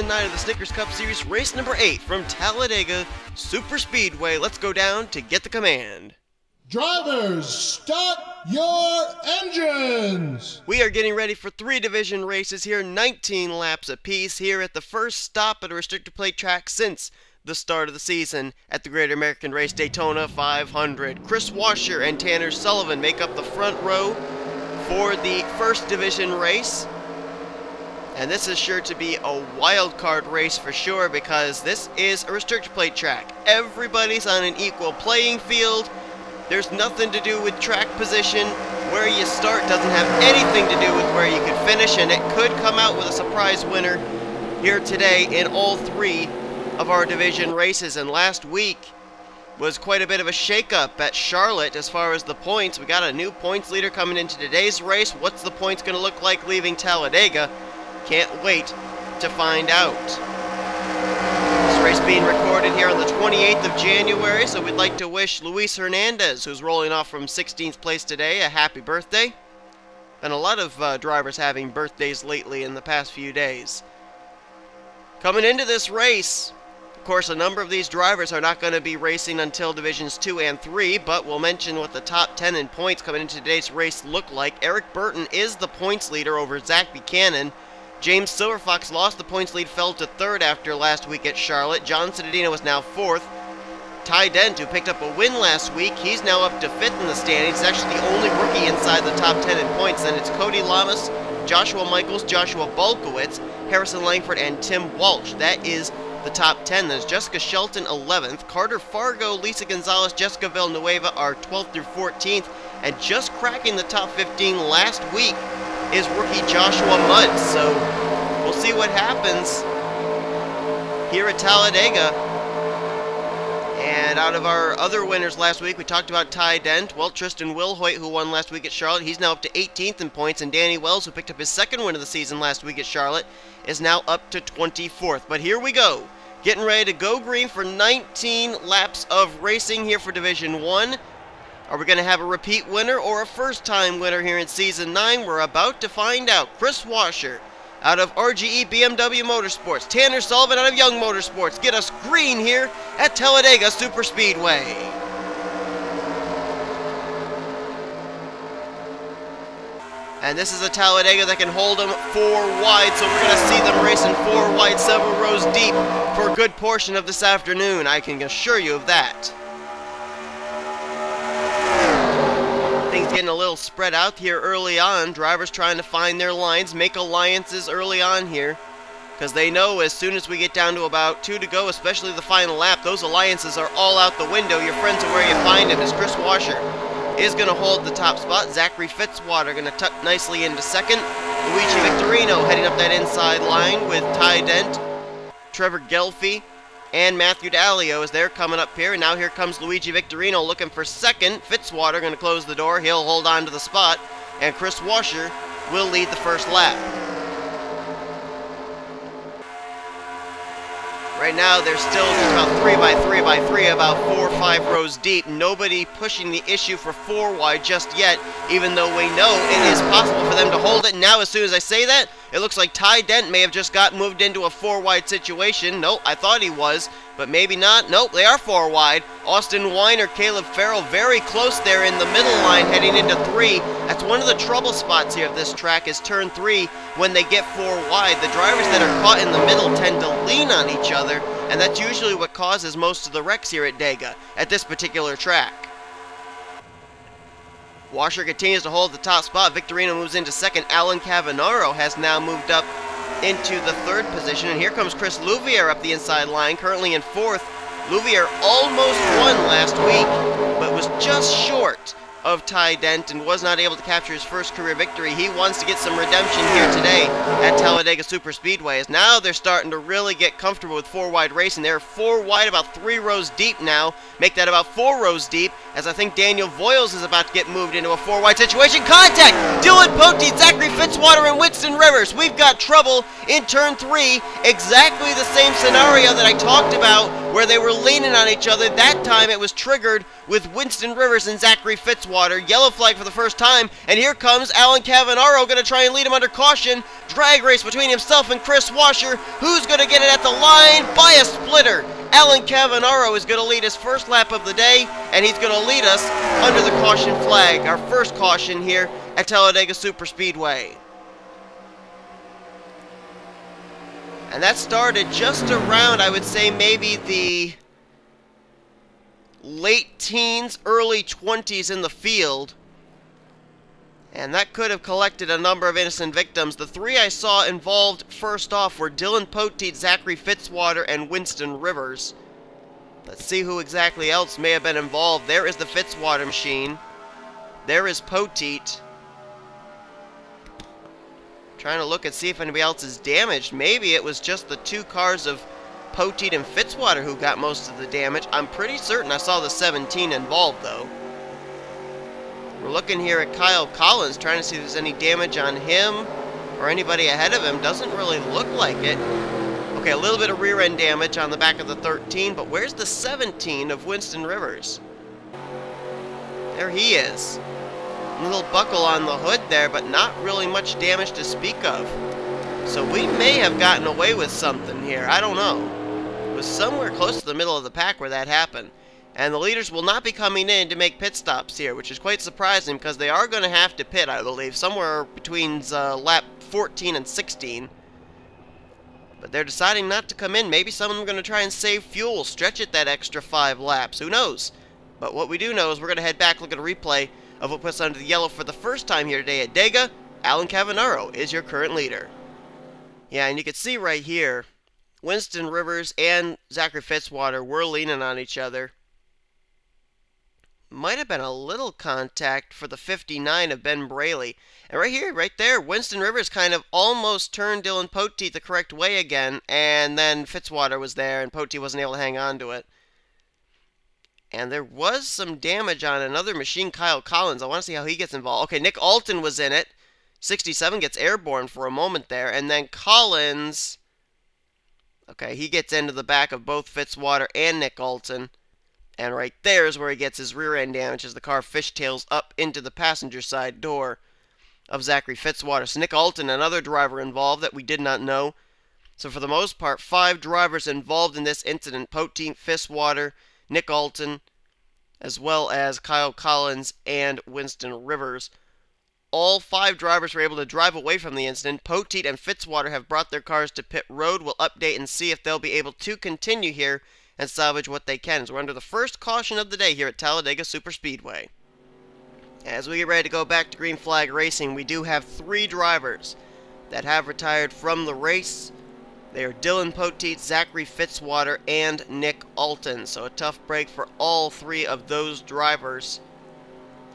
Season 9 of the Snickers Cup Series, race number 8 from Talladega Super Speedway. Let's go down to get the command. Drivers, start your engines! We are getting ready for 3 division races here, 19 laps apiece here at the first stop at a restrictor plate track since the start of the season at the Great American Race Daytona 500. Chris Washer and Tanner Sullivan make up the front row for the first division race. And this is sure to be a wild card race for sure because this is a restrictor plate track. Everybody's on an equal playing field. There's nothing to do with track position. Where you start doesn't have anything to do with where you could finish, and it could come out with a surprise winner here today in all 3 of our division races. And last week was quite a bit of a shakeup at Charlotte as far as the points. We got a new points leader coming into today's race. What's the points going to look like leaving Talladega? Can't wait to find out. This race being recorded here on the 28th of January, so we'd like to wish Luis Hernandez, who's rolling off from 16th place today, a happy birthday. Been a lot of drivers having birthdays lately in the past few days. Coming into this race, of course, a number of these drivers are not going to be racing until Divisions 2 and 3, but we'll mention what the top 10 in points coming into today's race look like. Eric Burton is the points leader over Zach Buchanan. James Silverfox lost the points lead, fell to 3rd after last week at Charlotte. John Cittadino is now 4th. Ty Dent, who picked up a win last week, he's now up to 5th in the standings. He's actually the only rookie inside the top 10 in points. Then it's Cody Lamas, Joshua Michaels, Joshua Bulkowitz, Harrison Langford, and Tim Walsh. That is the top 10. There's Jessica Shelton 11th. Carter Fargo, Lisa Gonzalez, Jessica Villanueva are 12th through 14th. And just cracking the top 15 last week is rookie Joshua Mudd. So we'll see what happens here at Talladega. And out of our other winners last week, we talked about Ty Dent. Well, Tristan Wilhoit, who won last week at Charlotte, he's now up to 18th in points. And Danny Wells, who picked up his 2nd win of the season last week at Charlotte, is now up to 24th. But here we go. Getting ready to go green for 19 laps of racing here for Division 1. Are we going to have a repeat winner or a first-time winner here in Season 9? We're about to find out. Chris Washer out of RGE BMW Motorsports. Tanner Sullivan out of Young Motorsports. Get us green here at Talladega Super Speedway. And this is a Talladega that can hold them 4 wide, so we're going to see them racing 4 wide, several rows deep for a good portion of this afternoon. I can assure you of that. Things getting a little spread out here early on. Drivers trying to find their lines, make alliances early on here, because they know as soon as we get down to about 2 to go, especially the final lap, those alliances are all out the window. Your friends are where you find them. As Chris Washer is going to hold the top spot. Zachary Fitzwater going to tuck nicely into 2nd. Luigi Victorino heading up that inside line with Ty Dent, Trevor Gelfie, and Matthew D'Alio as they're coming up here. And now here comes Luigi Victorino looking for 2nd. Fitzwater going to close the door. He'll hold on to the spot. And Chris Washer will lead the first lap. Right now, there's still just about 3 by 3 by 3, about 4 or 5 rows deep. Nobody pushing the issue for 4 wide just yet, even though we know it is possible for them to hold it. Now, as soon as I say that, it looks like Ty Dent may have just got moved into a 4 wide situation. Nope, I thought he was, but maybe not. Nope, they are 4 wide. Austin Weiner, Caleb Farrell very close there in the middle line heading into 3. That's one of the trouble spots here of this track is turn 3 when they get 4 wide. The drivers that are caught in the middle tend to lean on each other, and that's usually what causes most of the wrecks here at Dega at this particular track. Washer continues to hold the top spot. Victorino moves into 2nd. Alan Cavanaro has now moved up into the 3rd position. And here comes Chris Louvier up the inside line, currently in 4th. Louvier almost won last week, but was just short of Ty Dent and was not able to capture his first career victory. He wants to get some redemption here today at Talladega Super Speedway. As now they're starting to really get comfortable with 4 wide racing. They're 4 wide, about 3 rows deep now. Make that about 4 rows deep, as I think Daniel Voiles is about to get moved into a 4 wide situation. Contact! Dylan Poteet, Zachary Fitzwater, and Winston Rivers. We've got trouble in turn 3. Exactly the same scenario that I talked about where they were leaning on each other. That time it was triggered with Winston Rivers and Zachary Fitzwater. Yellow flag for the first time, and here comes Alan Cavanaro, going to try and lead him under caution. Drag race between himself and Chris Washer. Who's going to get it at the line? By a splitter. Alan Cavanaro is going to lead his first lap of the day, and he's going to lead us under the caution flag. Our first caution here at Talladega Superspeedway. And that started just around, I would say, maybe the late teens, early 20s in the field. And that could have collected a number of innocent victims. The three I saw involved first off were Dylan Poteet, Zachary Fitzwater, and Winston Rivers. Let's see who exactly else may have been involved. There is the Fitzwater machine. There is Poteet. Trying to look and see if anybody else is damaged. Maybe it was just the two cars of Poteet and Fitzwater who got most of the damage. I'm pretty certain I saw the 17 involved, though. We're looking here at Kyle Collins, trying to see if there's any damage on him or anybody ahead of him. Doesn't really look like it. Okay, a little bit of rear end damage on the back of the 13, but where's the 17 of Winston Rivers? There he is. A little buckle on the hood there, but not really much damage to speak of. So we may have gotten away with something here. I don't know. It was somewhere close to the middle of the pack where that happened. And the leaders will not be coming in to make pit stops here, which is quite surprising because they are going to have to pit, I believe, somewhere between lap 14 and 16. But they're deciding not to come in. Maybe some of them are going to try and save fuel, stretch it that extra 5 laps. Who knows? But what we do know is we're going to head back, look at a replay of what puts under the yellow for the first time here today at Dega. Alan Cavanaro is your current leader. Yeah, and you can see right here, Winston Rivers and Zachary Fitzwater were leaning on each other. Might have been a little contact for the 59 of Ben Braley. And right here, right there, Winston Rivers kind of almost turned Dylan Poteet the correct way again, and then Fitzwater was there, and Poteet wasn't able to hang on to it. And there was some damage on another machine, Kyle Collins. I want to see how he gets involved. Okay, Nick Alton was in it. 67 gets airborne for a moment there, and then Collins... Okay, he gets into the back of both Fitzwater and Nick Alton. And right there is where he gets his rear end damage as the car fishtails up into the passenger side door of Zachary Fitzwater. So Nick Alton, another driver involved that we did not know. So for the most part, 5 drivers involved in this incident. Poteet, Fitzwater, Nick Alton, as well as Kyle Collins and Winston Rivers. All 5 drivers were able to drive away from the incident. Poteet and Fitzwater have brought their cars to pit road. We'll update and see if they'll be able to continue here and salvage what they can. So we're under the first caution of the day here at Talladega Superspeedway. As we get ready to go back to green flag racing, we do have 3 drivers that have retired from the race. They are Dylan Poteet, Zachary Fitzwater, and Nick Alton. So a tough break for all 3 of those drivers.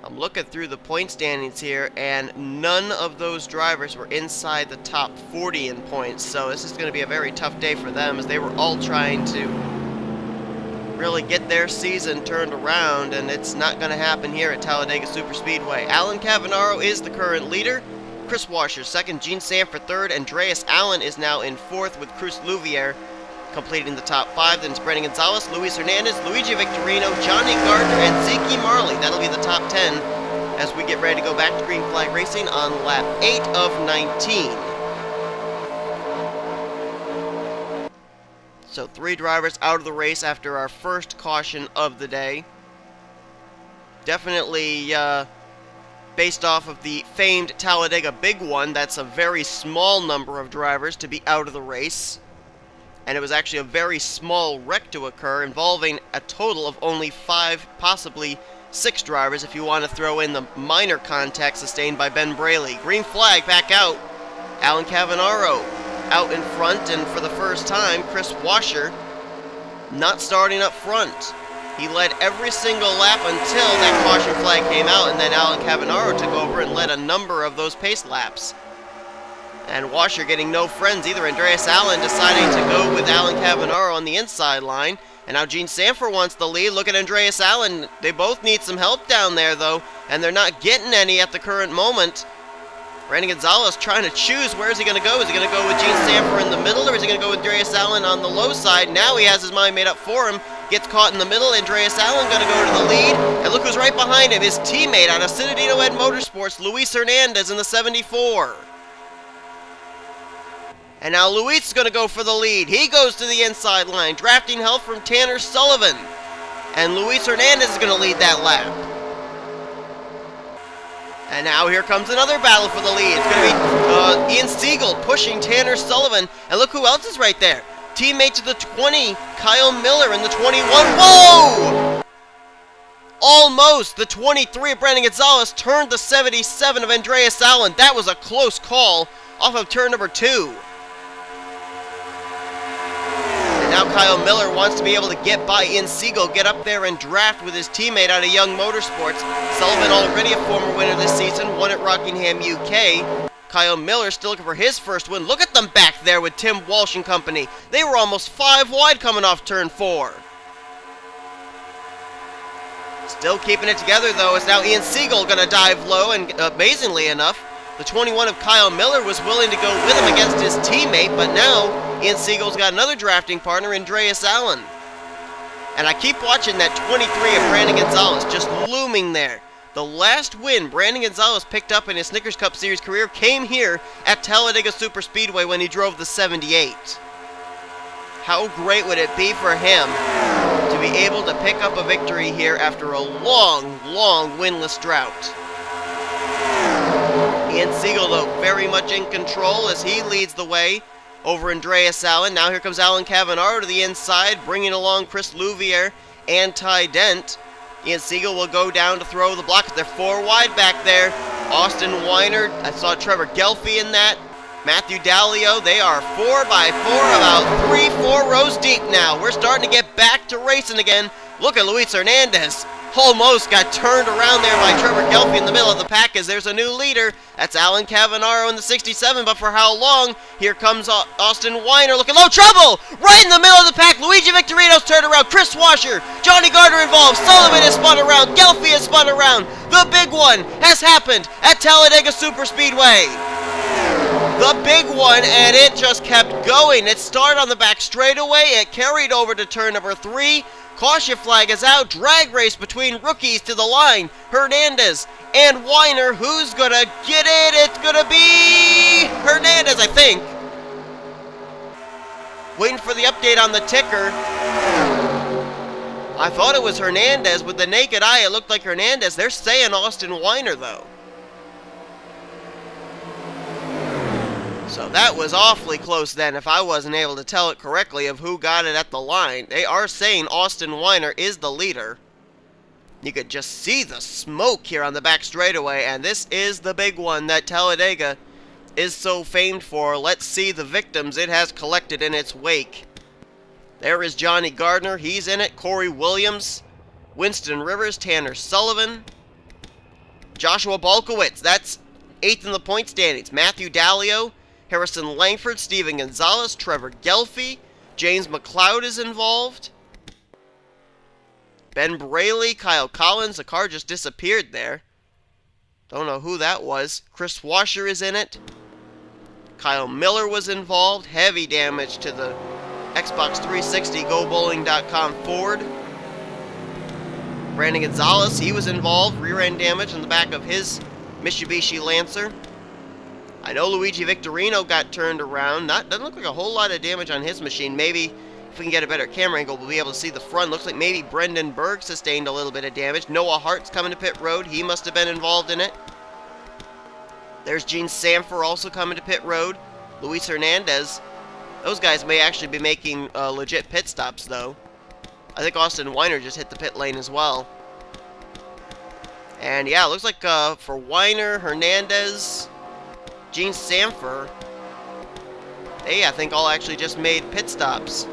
I'm looking through the point standings here, and none of those drivers were inside the top 40 in points. So this is going to be a very tough day for them, as they were all trying to really get their season turned around, and it's not going to happen here at Talladega Superspeedway. Alan Cavanaro is the current leader. Chris Washer second, Gene Sanford third, Andreas Allen is now in fourth with Cruz Louvier completing the top 5. Then it's Brendan Gonzalez, Luis Hernandez, Luigi Victorino, Johnny Gardner, and Zeke Marley. That'll be the top 10 as we get ready to go back to green flag racing on lap 8 of 19. So 3 drivers out of the race after our first caution of the day. Definitely based off of the famed Talladega Big One, that's a very small number of drivers to be out of the race. And it was actually a very small wreck to occur, involving a total of only 5, possibly 6 drivers, if you want to throw in the minor contact sustained by Ben Braley. Green flag back out. Alan Cavanaro out in front, and for the first time, Chris Washer not starting up front. He led every single lap until that caution flag came out, and then Alan Cavanaro took over and led a number of those pace laps. And Washer getting no friends either. Andreas Allen deciding to go with Alan Cavanaro on the inside line. And now Gene Sanford wants the lead. Look at Andreas Allen. They both need some help down there, though, and they're not getting any at the current moment. Brendan Gonzalez trying to choose where is he going to go. Is he going to go with Gene Sanford in the middle, or is he going to go with Andreas Allen on the low side? Now he has his mind made up for him. Gets caught in the middle. Andreas Allen going to go to the lead. And look who's right behind him. His teammate out of Citadino Ed Motorsports, Luis Hernandez in the 74. And now Luis is going to go for the lead. He goes to the inside line, drafting help from Tanner Sullivan. And Luis Hernandez is going to lead that lap. And now here comes another battle for the lead. It's going to be Ian Siegel pushing Tanner Sullivan. And look who else is right there. Teammate to the 20, Kyle Miller in the 21. Whoa! Almost. The 23 of Brandon Gonzalez turned the 77 of Andreas Allen. That was a close call off of turn number 2. Now Kyle Miller wants to be able to get by Ian Siegel, get up there and draft with his teammate out of Young Motorsports. Sullivan already a former winner this season, won at Rockingham, UK. Kyle Miller still looking for his first win. Look at them back there with Tim Walsh and company. They were almost 5 wide coming off turn 4. Still keeping it together though, is now Ian Siegel going to dive low, and amazingly enough, the 21 of Kyle Miller was willing to go with him against his teammate, but now Ian Siegel's got another drafting partner, Andreas Allen. And I keep watching that 23 of Brandon Gonzalez just looming there. The last win Brandon Gonzalez picked up in his Snickers Cup Series career came here at Talladega Superspeedway when he drove the 78. How great would it be for him to be able to pick up a victory here after a long, long winless drought? Ian Siegel, though, very much in control as he leads the way over Andreas Allen. Now here comes Alan Cavanaro to the inside, bringing along Chris Louvier and Ty Dent. Ian Siegel will go down to throw the block. They're 4 wide back there. Austin Weiner, I saw Trevor Gelfie in that. Matthew Dallio, they are 4 by 4, about 3-4 rows deep now. We're starting to get back to racing again. Look at Luis Hernandez. Almost got turned around there by Trevor Gelfie in the middle of the pack as there's a new leader. That's Alan Cavanaro in the 67, but for how long? Here comes Austin Weiner looking low. Trouble! Right in the middle of the pack. Luigi Victorino's turned around. Chris Washer. Johnny Gardner involved. Sullivan has spun around. Gelfie has spun around. The big one has happened at Talladega Superspeedway. The big one, and it just kept going. It started on the back straightaway. It carried over to turn number 3. Caution flag is out. Drag race between rookies to the line. Hernandez and Weiner. Who's gonna get it? It's gonna be Hernandez, I think. Waiting for the update on the ticker. I thought it was Hernandez. With the naked eye, it looked like Hernandez. They're saying Austin Weiner, though. So that was awfully close then, if I wasn't able to tell it correctly of who got it at the line. They are saying Austin Weiner is the leader. You could just see the smoke here on the back straightaway, and this is the big one that Talladega is so famed for. Let's see the victims it has collected in its wake. There is Johnny Gardner, he's in it. Corey Williams, Winston Rivers, Tanner Sullivan, Joshua Balkowitz, that's 8th in the point standings. Matthew Dallio, Harrison Langford, Steven Gonzalez, Trevor Gelfie, James McLeod is involved. Ben Braley, Kyle Collins, the car just disappeared there. Don't know who that was. Chris Washer is in it. Kyle Miller was involved. Heavy damage to the Xbox 360 GoBowling.com Ford. Brandon Gonzalez, he was involved. Rear end damage on the back of his Mitsubishi Lancer. I know Luigi Victorino got turned around. Doesn't look like a whole lot of damage on his machine. Maybe if we can get a better camera angle, we'll be able to see the front. Looks like maybe Brendan Berg sustained a little bit of damage. Noah Hart's coming to pit road. He must have been involved in it. There's Gene Sanford also coming to pit road. Luis Hernandez. Those guys may actually be making legit pit stops, though. I think Austin Weiner just hit the pit lane as well. And yeah, it looks like for Weiner, Hernandez, Gene Sanford, they, I think, all actually just made pit stops.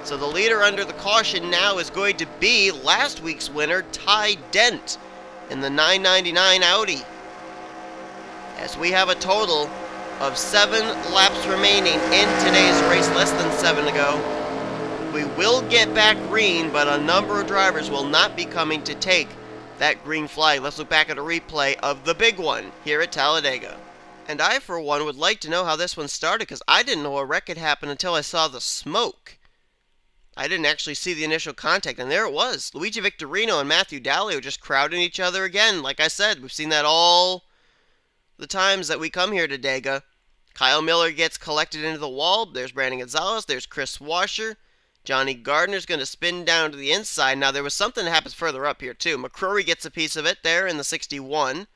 So the leader under the caution now is going to be last week's winner, Ty Dent, in the 999 Audi. As we have a total of 7 laps remaining in today's race, less than 7 to go. We will get back green, but a number of drivers will not be coming to take that green flag. Let's look back at a replay of the big one here at Talladega. And I, for one, would like to know how this one started, because I didn't know a wreck had happened until I saw the smoke. I didn't actually see the initial contact, and there it was. Luigi Victorino and Matthew Dallio just crowding each other again. Like I said, we've seen that all the times that we come here to Dega. Kyle Miller gets collected into the wall. There's Brandon Gonzalez. There's Chris Washer. Johnny Gardner's going to spin down to the inside. Now, there was something that happens further up here, too. McCrory gets a piece of it there in the 61.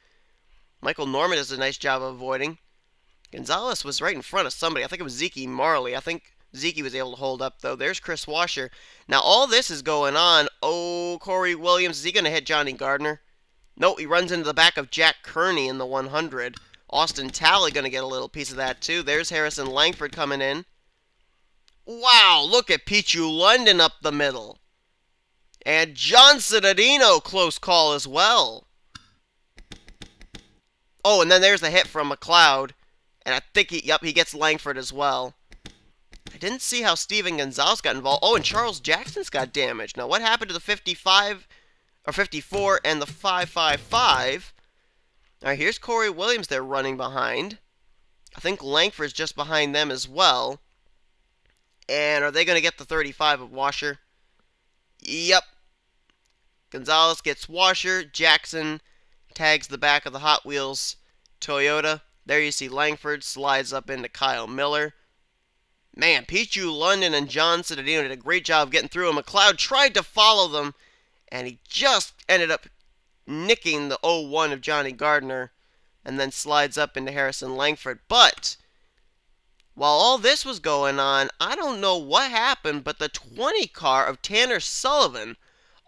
Michael Norman does a nice job of avoiding. Gonzalez was right in front of somebody. I think it was Zeke Marley. I think Zeke was able to hold up, though. There's Chris Washer. Now, all this is going on. Oh, Corey Williams. Is he going to hit Johnny Gardner? Nope, he runs into the back of Jack Kearney in the 100. Austin Talley going to get a little piece of that, too. There's Harrison Langford coming in. Wow, look at Pichu London up the middle. And John Cittadino, close call as well. Oh, and then there's the hit from McLeod. And I think he gets Langford as well. I didn't see how Steven Gonzalez got involved. Oh, and Charles Jackson's got damaged. Now, what happened to the 55, or 54, and the 555? All right, here's Corey Williams they're running behind. I think Langford's just behind them as well. And are they going to get the 35 of Washer? Yep. Gonzalez gets Washer. Jackson tags the back of the Hot Wheels Toyota. There you see Langford slides up into Kyle Miller. Man, Pichu London and John Cittadino did a great job getting through, and McLeod tried to follow them, and he just ended up nicking the 01 of Johnny Gardner, and then slides up into Harrison Langford. But while all this was going on, I don't know what happened, but the 20 car of Tanner Sullivan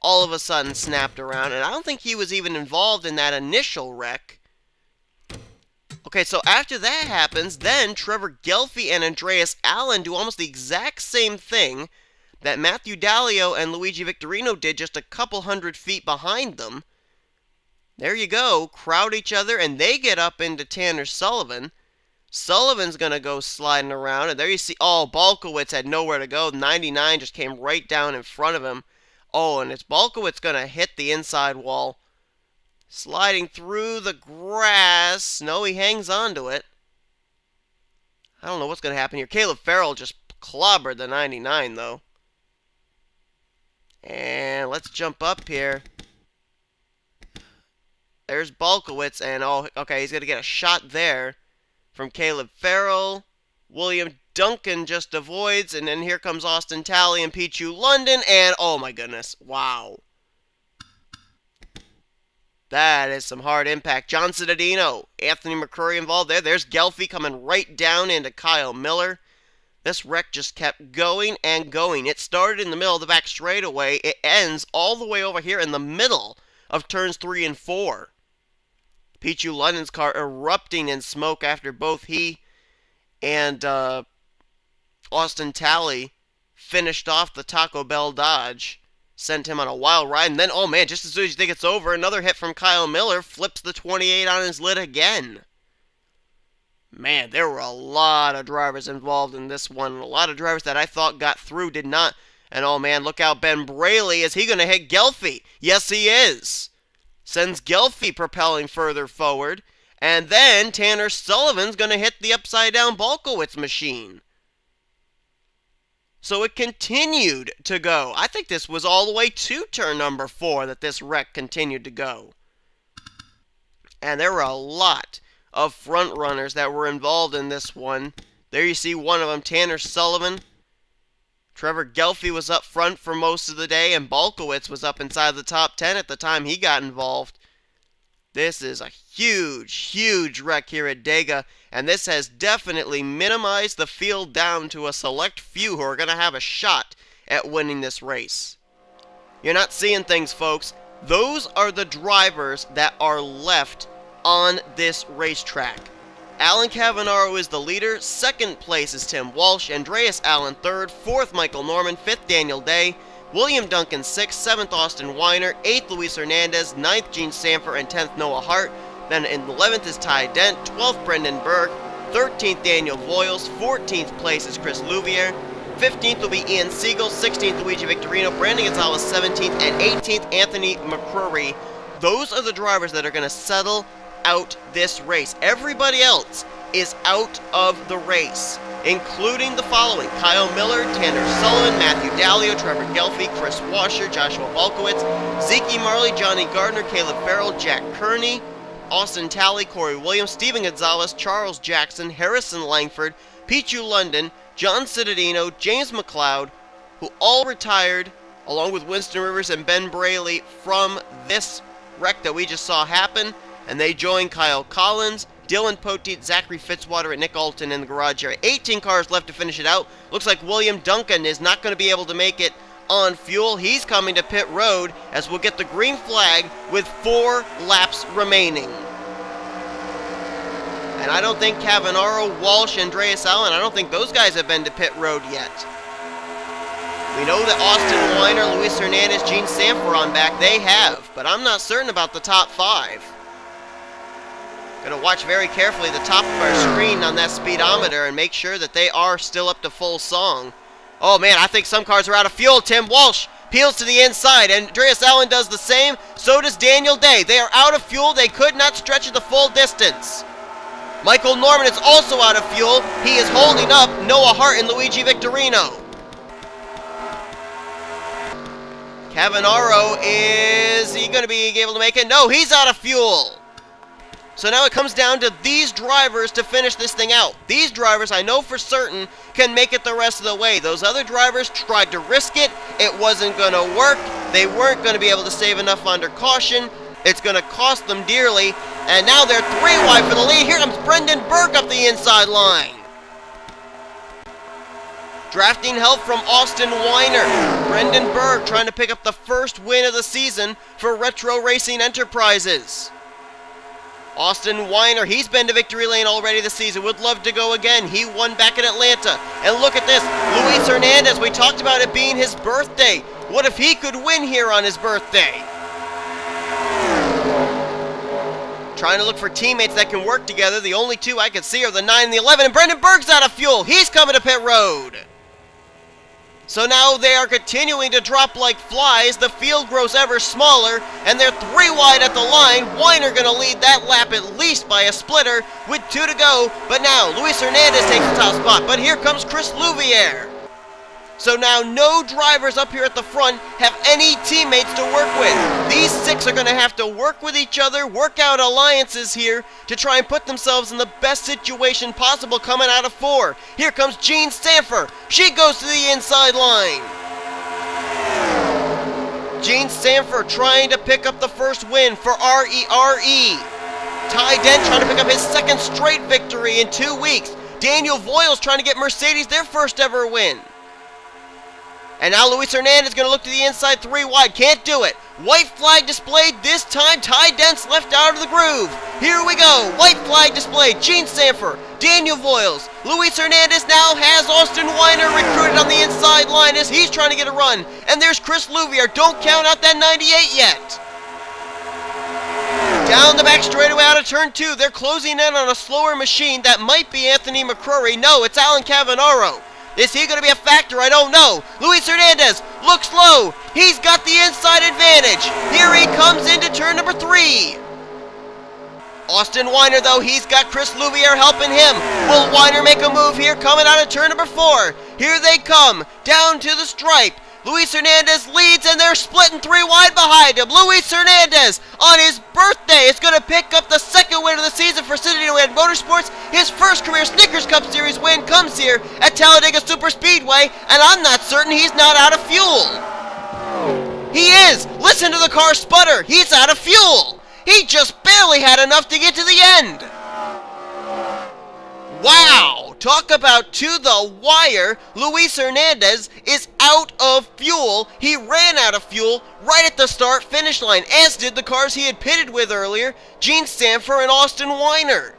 all of a sudden snapped around, and I don't think he was even involved in that initial wreck. Okay, so after that happens, then Trevor Gelfi and Andreas Allen do almost the exact same thing that Matthew Dallio and Luigi Victorino did just a couple hundred feet behind them. There you go, crowd each other, and they get up into Tanner Sullivan. Sullivan's going to go sliding around, and there you see, oh, Balkowitz had nowhere to go. 99 just came right down in front of him. Oh, and it's Balkowitz going to hit the inside wall. Sliding through the grass. No, he hangs on to it. I don't know what's going to happen here. Caleb Farrell just clobbered the 99, though. And let's jump up here. There's Balkowitz, and oh, okay, he's going to get a shot there from Caleb Farrell. William Duncan just avoids, and then here comes Austin Talley and Pichu London, and oh my goodness, wow. That is some hard impact. John Cittadino, Anthony McCrory involved there. There's Gelfi coming right down into Kyle Miller. This wreck just kept going and going. It started in the middle of the back straightaway. It ends all the way over here in the middle of turns 3 and 4. Pichu London's car erupting in smoke after both he and Austin Talley finished off the Taco Bell Dodge. Sent him on a wild ride. And then, oh man, just as soon as you think it's over, another hit from Kyle Miller flips the 28 on his lid again. Man, there were a lot of drivers involved in this one. A lot of drivers that I thought got through did not. And oh man, look out, Ben Braley. Is he going to hit Gelfi? Yes, he is. Sends Gelfi propelling further forward. And then Tanner Sullivan's going to hit the upside-down Balkowitz machine. So it continued to go. I think this was all the way to turn number 4 that this wreck continued to go. And there were a lot of front runners that were involved in this one. There you see one of them, Tanner Sullivan. Trevor Gelfi was up front for most of the day, and Balkowitz was up inside the top 10 at the time he got involved. This is a huge, huge wreck here at Dega, and this has definitely minimized the field down to a select few who are going to have a shot at winning this race. You're not seeing things, folks. Those are the drivers that are left on this racetrack. Alan Cavanaro is the leader. Second place is Tim Walsh. Andreas Allen third. Fourth, Michael Norman. Fifth, Daniel Day. William Duncan sixth. Seventh, Austin Weiner. Eighth, Luis Hernandez. Ninth, Gene Sanford. And 10th, Noah Hart. Then in 11th is Ty Dent. 12th, Brendan Berg. 13th, Daniel Voiles. 14th place is Chris Louvier. 15th will be Ian Siegel. 16th, Luigi Victorino. Brandon Gonzalez 17th. And 18th, Anthony McCrory. Those are the drivers that are going to settle out this race. Everybody else is out of the race, including the following: Kyle Miller, Tanner Sullivan, Matthew Dallio, Trevor Gelfi, Chris Washer, Joshua Balkowitz, Zeke Marley, Johnny Gardner, Caleb Farrell, Jack Kearney, Austin Talley, Corey Williams, Steven Gonzalez, Charles Jackson, Harrison Langford, Pichu London, John Cittadino, James McLeod, who all retired, along with Winston Rivers and Ben Braley, from this wreck that we just saw happen, and they joined Kyle Collins, Dylan Poteet, Zachary Fitzwater, and Nick Alton in the garage area. 18 cars left to finish it out. Looks like William Duncan is not going to be able to make it on fuel. He's coming to pit road as we'll get the green flag with 4 laps remaining. And I don't think Cavanaro, Walsh, Andreas Allen, I don't think those guys have been to pit road yet. We know that Austin Weiner, Luis Hernandez, Gene Sanford on back. They have, but I'm not certain about the top 5. Gonna watch very carefully the top of our screen on that speedometer and make sure that they are still up to full song. Oh man, I think some cars are out of fuel. Tim Walsh peels to the inside, and Andreas Allen does the same. So does Daniel Day. They are out of fuel. They could not stretch it the full distance. Michael Norman is also out of fuel. He is holding up Noah Hart and Luigi Victorino. Cavanaro, is he going to be able to make it? No, he's out of fuel. So now it comes down to these drivers to finish this thing out. These drivers, I know for certain, can make it the rest of the way. Those other drivers tried to risk it. It wasn't going to work. They weren't going to be able to save enough under caution. It's going to cost them dearly. And now they're 3 wide for the lead. Here comes Brendan Burke up the inside line. Drafting help from Austin Weiner. Brendan Burke trying to pick up the first win of the season for Retro Racing Enterprises. Austin Weiner, he's been to victory lane already this season. Would love to go again. He won back in Atlanta. And look at this. Luis Hernandez, we talked about it being his birthday. What if he could win here on his birthday? Trying to look for teammates that can work together. The only 2 I can see are the 9 and the 11. And Brendan Burke's out of fuel. He's coming to pit road. So now they are continuing to drop like flies. The field grows ever smaller, and they're 3 wide at the line. Weiner going to lead that lap at least by a splitter with 2 to go. But now Luis Hernandez takes the top spot. But here comes Chris Louviere. So now no drivers up here at the front have any teammates to work with. These 6 are going to have to work with each other, work out alliances here to try and put themselves in the best situation possible coming out of 4. Here comes Jean Sanford. She goes to the inside line. Jean Sanford trying to pick up the first win for RERE. Ty Dent trying to pick up his 2nd straight victory in 2 weeks. Daniel Voiles trying to get Mercedes their first ever win. And now Luis Hernandez going to look to the inside 3 wide. Can't do it. White flag displayed this time. Ty Dent's left out of the groove. Here we go. White flag displayed. Gene Sanford, Daniel Voiles. Luis Hernandez now has Austin Weiner recruited on the inside line as he's trying to get a run. And there's Chris Louviere. Don't count out that 98 yet. Down the back straightaway out of turn 2. They're closing in on a slower machine. That might be Anthony McCrory. No, it's Alan Cavanaro. Is he going to be a factor? I don't know. Luis Hernandez looks low. He's got the inside advantage. Here he comes into turn number 3. Austin Weiner, though, he's got Chris Louviere helping him. Will Weiner make a move here coming out of turn number 4? Here they come, down to the stripe. Luis Hernandez leads, and they're splitting 3 wide behind him. Luis Hernandez, on his birthday, is going to pick up the 2nd win of the season for Cittadino Ed Motorsports. His first career Snickers Cup Series win comes here at Talladega Super Speedway, and I'm not certain he's not out of fuel. He is! Listen to the car sputter. He's out of fuel. He just barely had enough to get to the end. Wow! Talk about to the wire. Luis Hernandez is out of fuel. He ran out of fuel right at the start finish line, as did the cars he had pitted with earlier, Gene Sanford and Austin Weiner.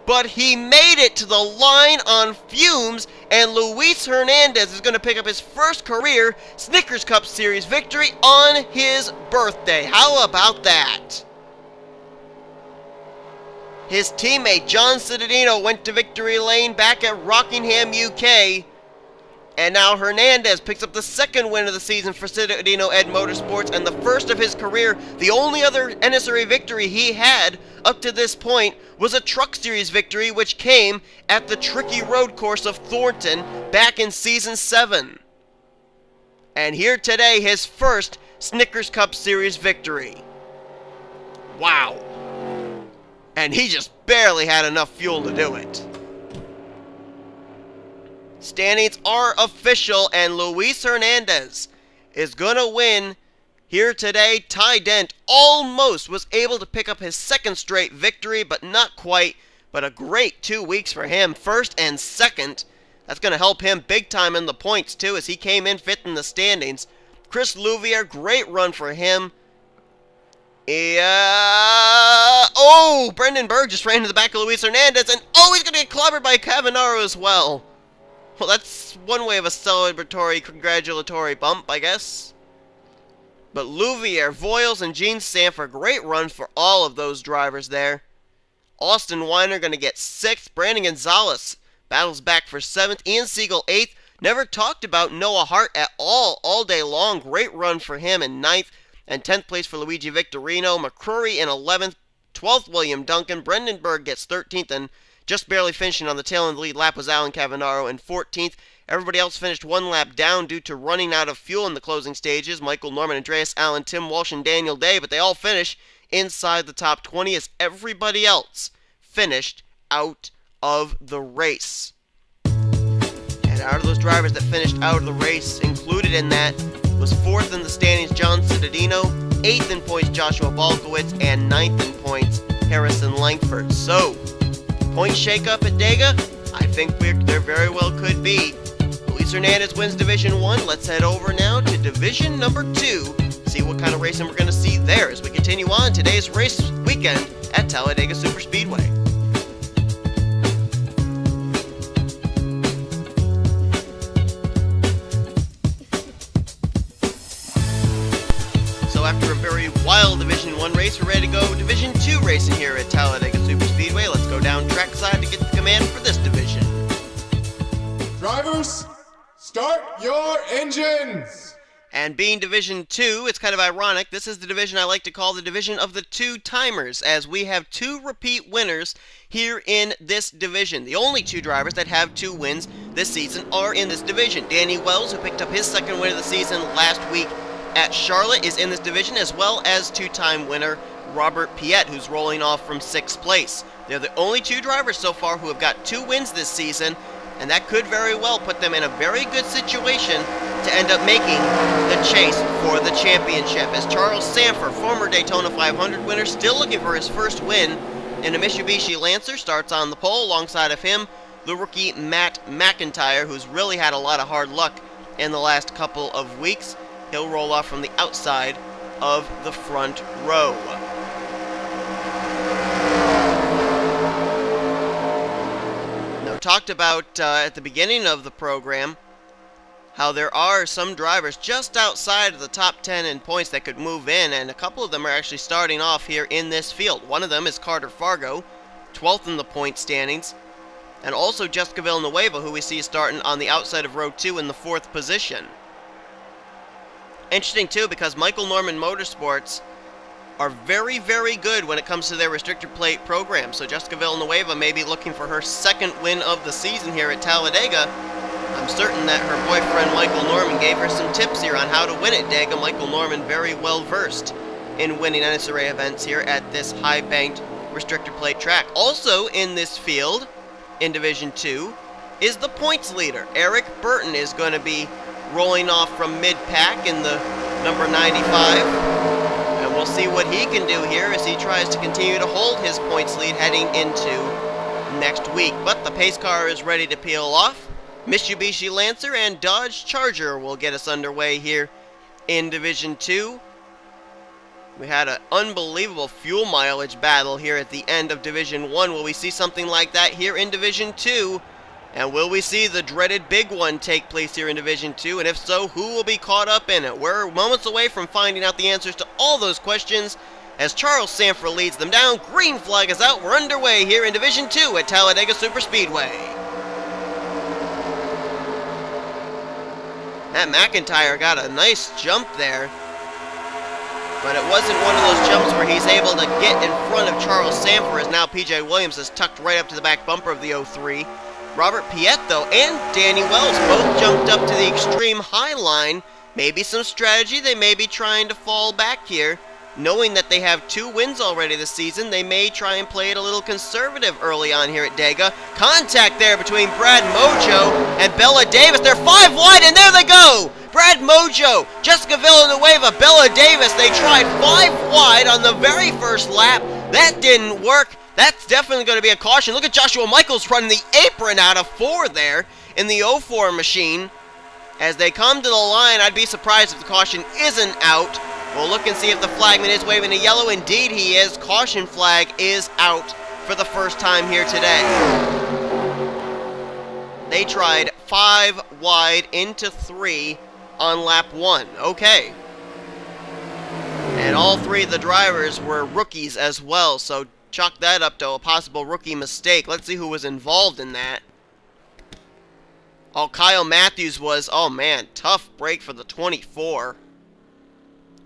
But he made it to the line on fumes, and Luis Hernandez is going to pick up his first career Snickers Cup Series victory on his birthday. How about that? His teammate John Cittadino went to victory lane back at Rockingham, UK. And now Hernandez picks up the 2nd win of the season for Cittadino Ed Motorsports and the first of his career. The only other NSRA victory he had up to this point was a Truck Series victory, which came at the tricky road course of Thornton back in Season 7. And here today, his first Snickers Cup Series victory. Wow. and he just barely had enough fuel to do it. Standings are official, and Luis Hernandez is going to win here today. Ty Dent almost was able to pick up his second straight victory, but not quite. But a great 2 weeks for him, first and second. That's going to help him big time in the points, too, as he came in fifth in the standings. Chris Louvier, great run for him. Oh, Brendan Berg just ran to the back of Luis Hernandez, and oh, he's going to get clobbered by Cavanaro as well. Well, that's one way of a celebratory, congratulatory bump, I guess. But Louvier, Voiles, and Gene Sanford, great run for all of those drivers there. Austin Weiner going to get 6th. Brandon Gonzalez battles back for 7th. Ian Siegel 8th. Never talked about Noah Hart at all day long. Great run for him in 9th. And 10th place for Luigi Victorino. McCrory in 11th. 12th, William Duncan. Brendan Berg gets 13th. And just barely finishing on the tail end of the lead lap was Alan Cavanaro in 14th. Everybody else finished 1 lap down due to running out of fuel in the closing stages. Michael Norman, Andreas Allen, Tim Walsh, and Daniel Day. But they all finish inside the top 20 as everybody else finished out of the race. And out of those drivers that finished out of the race, included in that was 4th in the standings John Cittadino, 8th in points Joshua Balkowitz, and 9th in points Harrison Langford. So, point shakeup at Dega? I think there very well could be. Luis Hernandez wins Division 1. Let's head over now to Division number 2. See what kind of racing we're going to see there as we continue on today's race weekend at Talladega Superspeedway. So after a very wild Division 1 race, we're ready to go Division 2 racing here at Talladega Superspeedway. Let's go down trackside to get the command for this division. Drivers, start your engines! And being Division 2, it's kind of ironic. This is the division I like to call the division of the 2-timers, as we have 2 repeat winners here in this division. The only 2 drivers that have 2 wins this season are in this division. Danny Wells, who picked up his second win of the season last week at Charlotte, is in this division, as well as 2-time winner Robert Piet, who's rolling off from 6th place. They're the only 2 drivers so far who have got 2 wins this season, and that could very well put them in a very good situation to end up making the chase for the championship. As Charles Sanford, former Daytona 500 winner, still looking for his first win in a Mitsubishi Lancer, starts on the pole. Alongside of him, the rookie Matt McIntyre, who's really had a lot of hard luck in the last couple of weeks. He'll roll off from the outside of the front row. Talked about at the beginning of the program how there are some drivers just outside of the top 10 in points that could move in, and a couple of them are actually starting off here in this field. One of them is Carter Fargo, 12th in the point standings, and also Jessica Villanueva, who we see starting on the outside of row 2 in the 4th position. Interesting too, because Michael Norman Motorsports are very, very good when it comes to their restrictor plate program. So Jessica Villanueva may be looking for her second win of the season here at Talladega. I'm certain that her boyfriend Michael Norman gave her some tips here on how to win at Dega. Michael Norman very well versed in winning NNSCRA events here at this high-banked restrictor plate track. Also in this field, in Division 2, is the points leader. Eric Burton is going to be rolling off from mid-pack in the number 95. We'll see what he can do here as he tries to continue to hold his points lead heading into next week. But the pace car is ready to peel off. Mitsubishi Lancer and Dodge Charger will get us underway here in Division 2. We had an unbelievable fuel mileage battle here at the end of Division 1. Will we see something like that here in Division 2? And will we see the dreaded big one take place here in Division 2? And if so, who will be caught up in it? We're moments away from finding out the answers to all those questions as Charles Sanford leads them down. Green flag is out. We're underway here in Division 2 at Talladega Superspeedway. That McIntyre got a nice jump there, but it wasn't one of those jumps where he's able to get in front of Charles Sanford, as now P.J. Williams is tucked right up to the back bumper of the 03. Robert Piet, though, and Danny Wells both jumped up to the extreme high line. Maybe some strategy. They may be trying to fall back here knowing that they have 2 wins already this season, they may try and play it a little conservative early on here at Dega. Contact there between Brad Mojo and Bella Davis. They're 5 wide, and there they go! Brad Mojo, Jessica Villanueva, Bella Davis. They tried 5 wide on the very first lap. That didn't work. That's definitely going to be a caution. Look at Joshua Michaels running the apron out of 4 there in the 04 machine. As they come to the line, I'd be surprised if the caution isn't out. We'll look and see if the flagman is waving a yellow. Indeed he is. Caution flag is out for the first time here today. They tried 5 wide into 3 on lap 1. Okay. And all 3 of the drivers were rookies as well, so chalk that up to a possible rookie mistake. Let's see who was involved in that. Oh, Kyle Matthews was, oh man, tough break for the 24.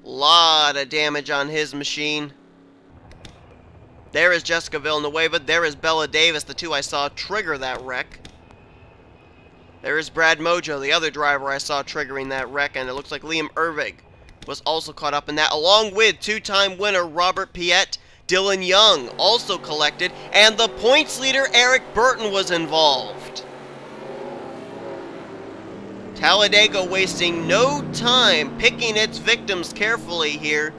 Lot of damage on his machine. There is Jessica Villanueva. There is Bella Davis, the 2 I saw trigger that wreck. There is Brad Mojo, the other driver I saw triggering that wreck, and it looks like Liam Ervig was also caught up in that, along with 2-time winner Robert Piet. Dylan Young also collected, and the points leader Eric Burton was involved. Talladega wasting no time picking its victims carefully here.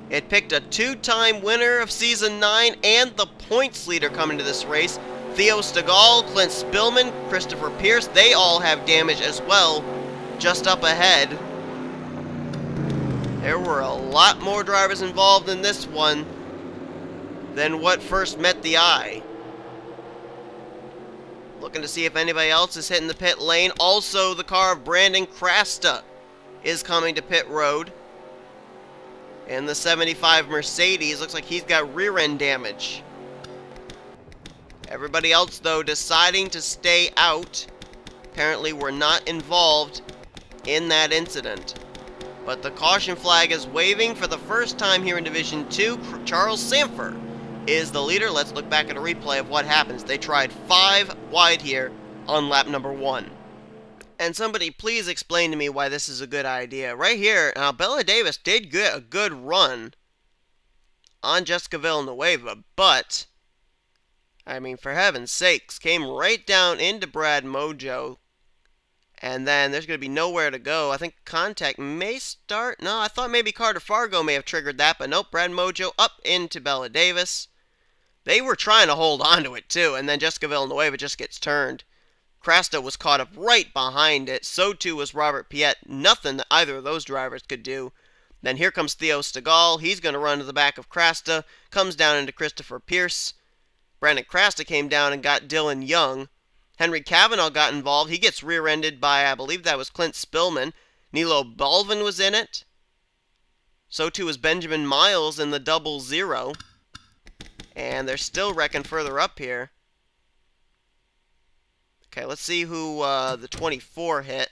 It picked a 2-time winner of Season 9 and the points leader coming to this race. Theo Stegall, Clint Spillman, Christopher Pierce, they all have damage as well, just up ahead. There were a lot more drivers involved in this one than what first met the eye. Looking to see if anybody else is hitting the pit lane. Also, the car of Brandon Crasta is coming to pit road. And the 75 Mercedes looks like he's got rear end damage. Everybody else, though, deciding to stay out. Apparently, were not involved in that incident. But the caution flag is waving for the first time here in Division 2. Charles Sanford is the leader. Let's look back at a replay of what happens. They tried 5 wide here on lap number 1. And somebody please explain to me why this is a good idea. Right here, now Bella Davis did get a good run on Jessica Villanueva, but, I mean, for heaven's sakes, came right down into Brad Mojo, and then there's going to be nowhere to go. I think contact may start. No, I thought maybe Carter Fargo may have triggered that, but nope, Brad Mojo up into Bella Davis. They were trying to hold on to it, too, and then Jessica Villanueva just gets turned. Crasta was caught up right behind it. So, too, was Robert Piet. Nothing that either of those drivers could do. Then here comes Theo Stegall. He's going to run to the back of Crasta. Comes down into Christopher Pierce. Brandon Crasta came down and got Dylan Young. Henry Cavanaugh got involved. He gets rear-ended by, I believe that was Clint Spillman. Nilo Balvin was in it. So, too, was Benjamin Miles in the 00. And they're still wrecking further up here. Okay, let's see who the 24 hit.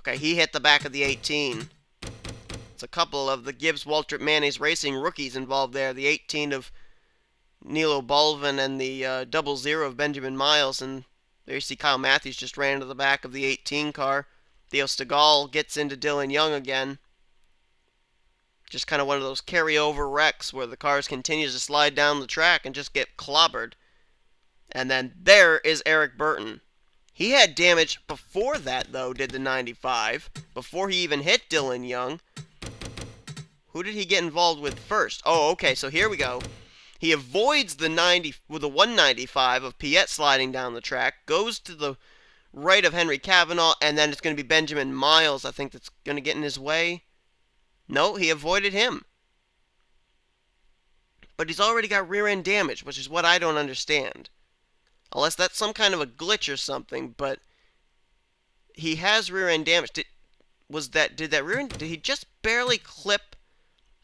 Okay, he hit the back of the 18. It's a couple of the Gibbs Waltrip Mayonnaise Racing rookies involved there. The 18 of Nilo Balvin and the 00 of Benjamin Miles. And there you see Kyle Matthews just ran into the back of the 18 car. Theo Stegall gets into Dylan Young again. Just kind of one of those carryover wrecks where the cars continue to slide down the track and just get clobbered. And then there is Eric Burton. He had damage before that, though, did the 95. Before he even hit Dylan Young. Who did he get involved with first? Oh, okay, so here we go. He avoids the 195 of Piet sliding down the track. Goes to the right of Henry Cavanaugh. And then it's going to be Benjamin Miles, I think, that's going to get in his way. No, he avoided him. But he's already got rear end damage, which is what I don't understand. Unless that's some kind of a glitch or something, but he has rear end damage. Did he just barely clip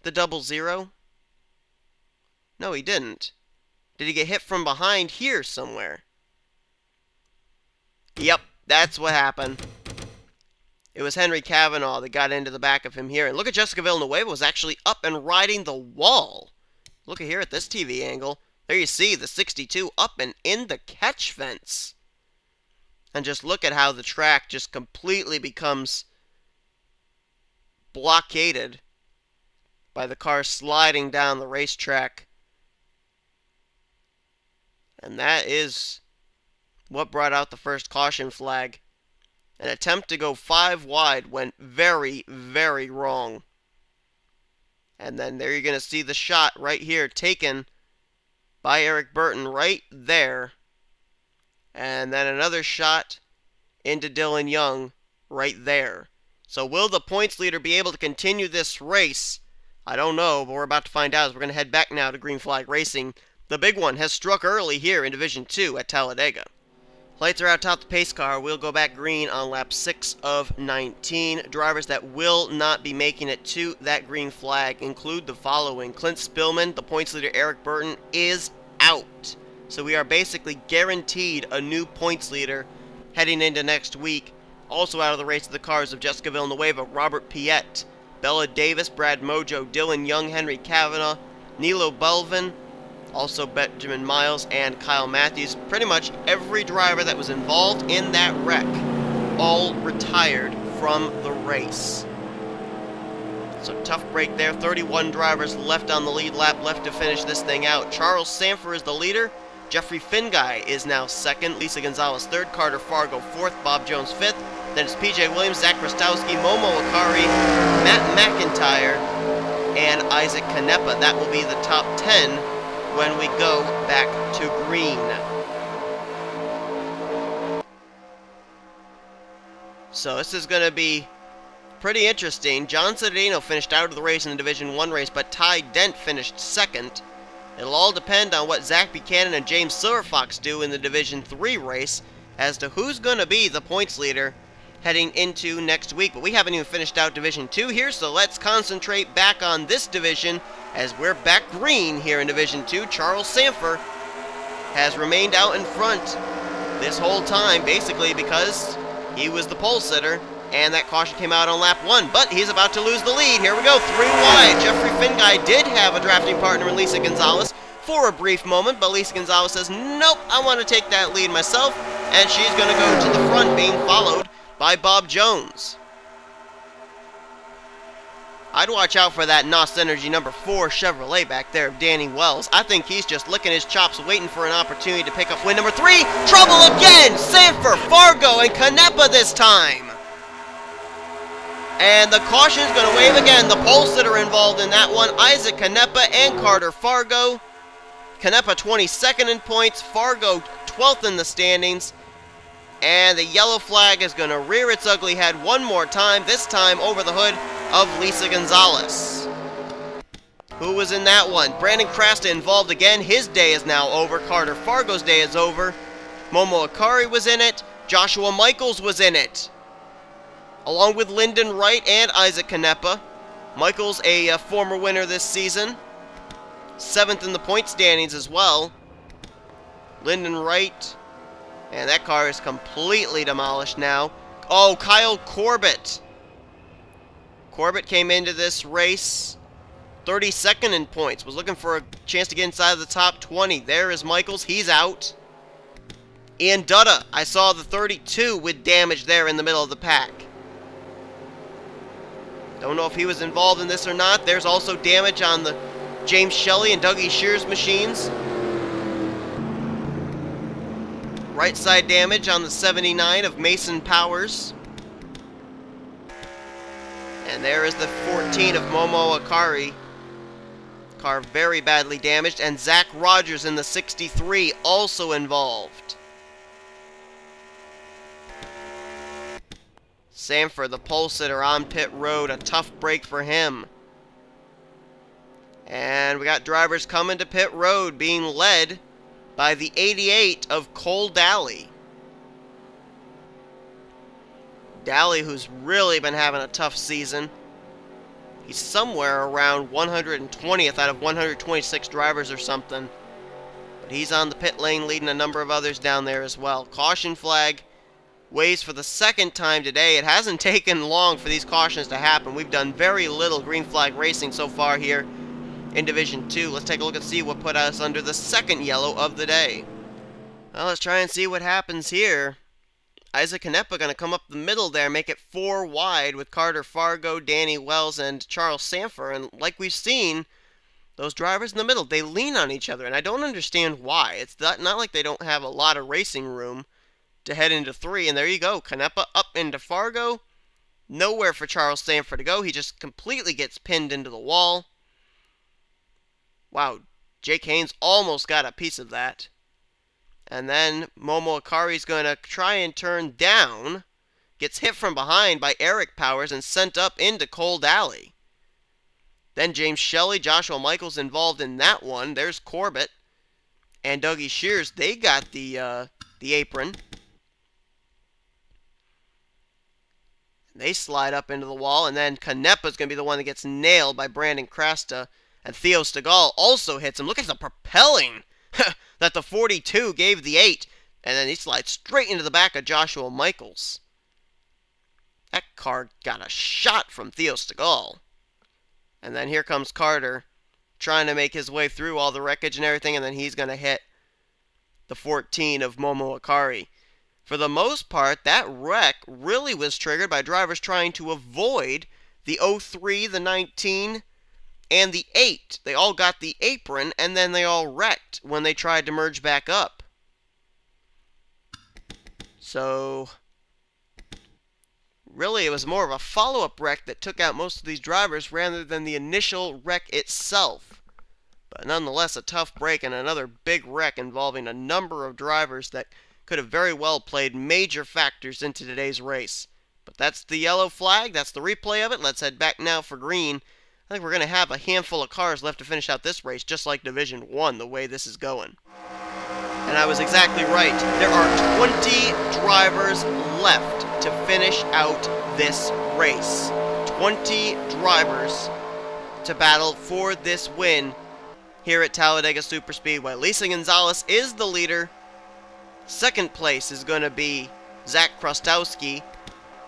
the 00? No, he didn't. Did he get hit from behind here somewhere? Yep, that's what happened. It was Henry Cavanaugh that got into the back of him here. And look at Jessica Villanueva was actually up and riding the wall. Look at here at this TV angle. There you see the 62 up and in the catch fence. And just look at how the track just completely becomes blockaded by the car sliding down the racetrack. And that is what brought out the first caution flag. An attempt to go 5 wide went very, very wrong. And then there you're going to see the shot right here taken by Eric Burton right there. And then another shot into Dylan Young right there. So will the points leader be able to continue this race? I don't know, but we're about to find out as we're going to head back now to Green Flag Racing. The big one has struck early here in Division 2 at Talladega. Lights are out atop the pace car. We'll go back green on lap 6 of 19. Drivers that will not be making it to that green flag include the following. Clint Spillman, the points leader Eric Burton, is out. So we are basically guaranteed a new points leader heading into next week. Also out of the race of the cars of Jessica Villanueva, Robert Piet, Bella Davis, Brad Mojo, Dylan Young, Henry Kavanaugh, Nilo Belvin, also Benjamin Miles and Kyle Matthews. Pretty much every driver that was involved in that wreck all retired from the race. So tough break there. 31 drivers left on the lead lap, left to finish this thing out. Charles Sanford is the leader. Jeffrey Finguy is now second. Lisa Gonzalez third. Carter Fargo fourth. Bob Jones fifth. Then it's PJ Williams, Zach Rostowski, Momo Akari, Matt McIntyre, and Isaac Canepa. That will be the top 10 when we go back to green. So this is going to be pretty interesting. John Citadino finished out of the race in the Division 1 race, but Ty Dent finished second. It'll all depend on what Zach Buchanan and James Silverfox do in the Division 3 race as to who's going to be the points leader heading into next week. But we haven't even finished out Division 2 here, so let's concentrate back on this division as we're back green here in Division 2. Charles Sanford has remained out in front this whole time, basically because he was the pole sitter, and that caution came out on lap 1, but he's about to lose the lead. Here we go, 3 wide. Jeffrey Finguy did have a drafting partner in Lisa Gonzalez for a brief moment, but Lisa Gonzalez says, nope, I want to take that lead myself, and she's going to go to the front, being followed by Bob Jones. I'd watch out for that NOS Energy number 4 Chevrolet back there of Danny Wells. I think he's just licking his chops waiting for an opportunity to pick up win number 3. Trouble again! Sanford, Fargo, and Canepa this time. And the caution is going to wave again. The pole sitter involved in that one, Isaac Canepa and Carter Fargo. Canepa 22nd in points, Fargo 12th in the standings. And the yellow flag is going to rear its ugly head one more time, this time over the hood of Lisa Gonzalez. Who was in that one? Brandon Crasta involved again. His day is now over. Carter Fargo's day is over. Momo Akari was in it. Joshua Michaels was in it, along with Lyndon Wright and Isaac Canepa. Michaels, a former winner this season. 7th in the point standings as well. Lyndon Wright. And that car is completely demolished now. Oh, Kyle Corbett. Corbett came into this race 32nd in points. Was looking for a chance to get inside of the top 20. There is Michaels. He's out. Ian Dutta. I saw the 32 with damage there in the middle of the pack. Don't know if he was involved in this or not. There's also damage on the James Shelley and Dougie Shears machines. Right side damage on the 79 of Mason Powers. And there is the 14 of Momo Akari. Car very badly damaged. And Zach Rogers in the 63 also involved. Sanford, the pole sitter on pit road. A tough break for him. And we got drivers coming to pit road being led by the 88 of Cole Daly. Daly, who's really been having a tough season. He's somewhere around 120th out of 126 drivers or something. But he's on the pit lane leading a number of others down there as well. Caution flag waves for the second time today. It hasn't taken long for these cautions to happen. We've done very little green flag racing so far here in Division 2. Let's take a look and see what put us under the second yellow of the day. Well, let's try and see what happens here. Isaac Canepa going to come up the middle there, make it 4 wide with Carter Fargo, Danny Wells, and Charles Sanford. And like we've seen, those drivers in the middle, they lean on each other, and I don't understand why. It's not like they don't have a lot of racing room to head into 3, and there you go. Canepa up into Fargo. Nowhere for Charles Sanford to go. He just completely gets pinned into the wall. Wow, Jake Haynes almost got a piece of that. And then Momo Akari's going to try and turn down. Gets hit from behind by Eric Powers and sent up into Cold Alley. Then James Shelley, Joshua Michaels involved in that one. There's Corbett and Dougie Shears. They got the apron. They slide up into the wall, and then Canepa's going to be the one that gets nailed by Brandon Crasta. And Theo Stegall also hits him. Look at the propelling that the 42 gave the 8. And then he slides straight into the back of Joshua Michaels. That car got a shot from Theo Stegall. And then here comes Carter trying to make his way through all the wreckage and everything, and then he's going to hit the 14 of Momo Akari. For the most part, that wreck really was triggered by drivers trying to avoid the 03, the 19, and the 8. They all got the apron, and then they all wrecked when they tried to merge back up. So, really, it was more of a follow-up wreck that took out most of these drivers rather than the initial wreck itself. But nonetheless, a tough break and another big wreck involving a number of drivers that could have very well played major factors into today's race. But that's the yellow flag. That's the replay of it. Let's head back now for green. I think we're going to have a handful of cars left to finish out this race, just like Division 1, the way this is going. And I was exactly right. There are 20 drivers left to finish out this race. 20 drivers to battle for this win here at Talladega Superspeedway. Lisa Gonzalez is the leader. Second place is going to be Zach Krostowski.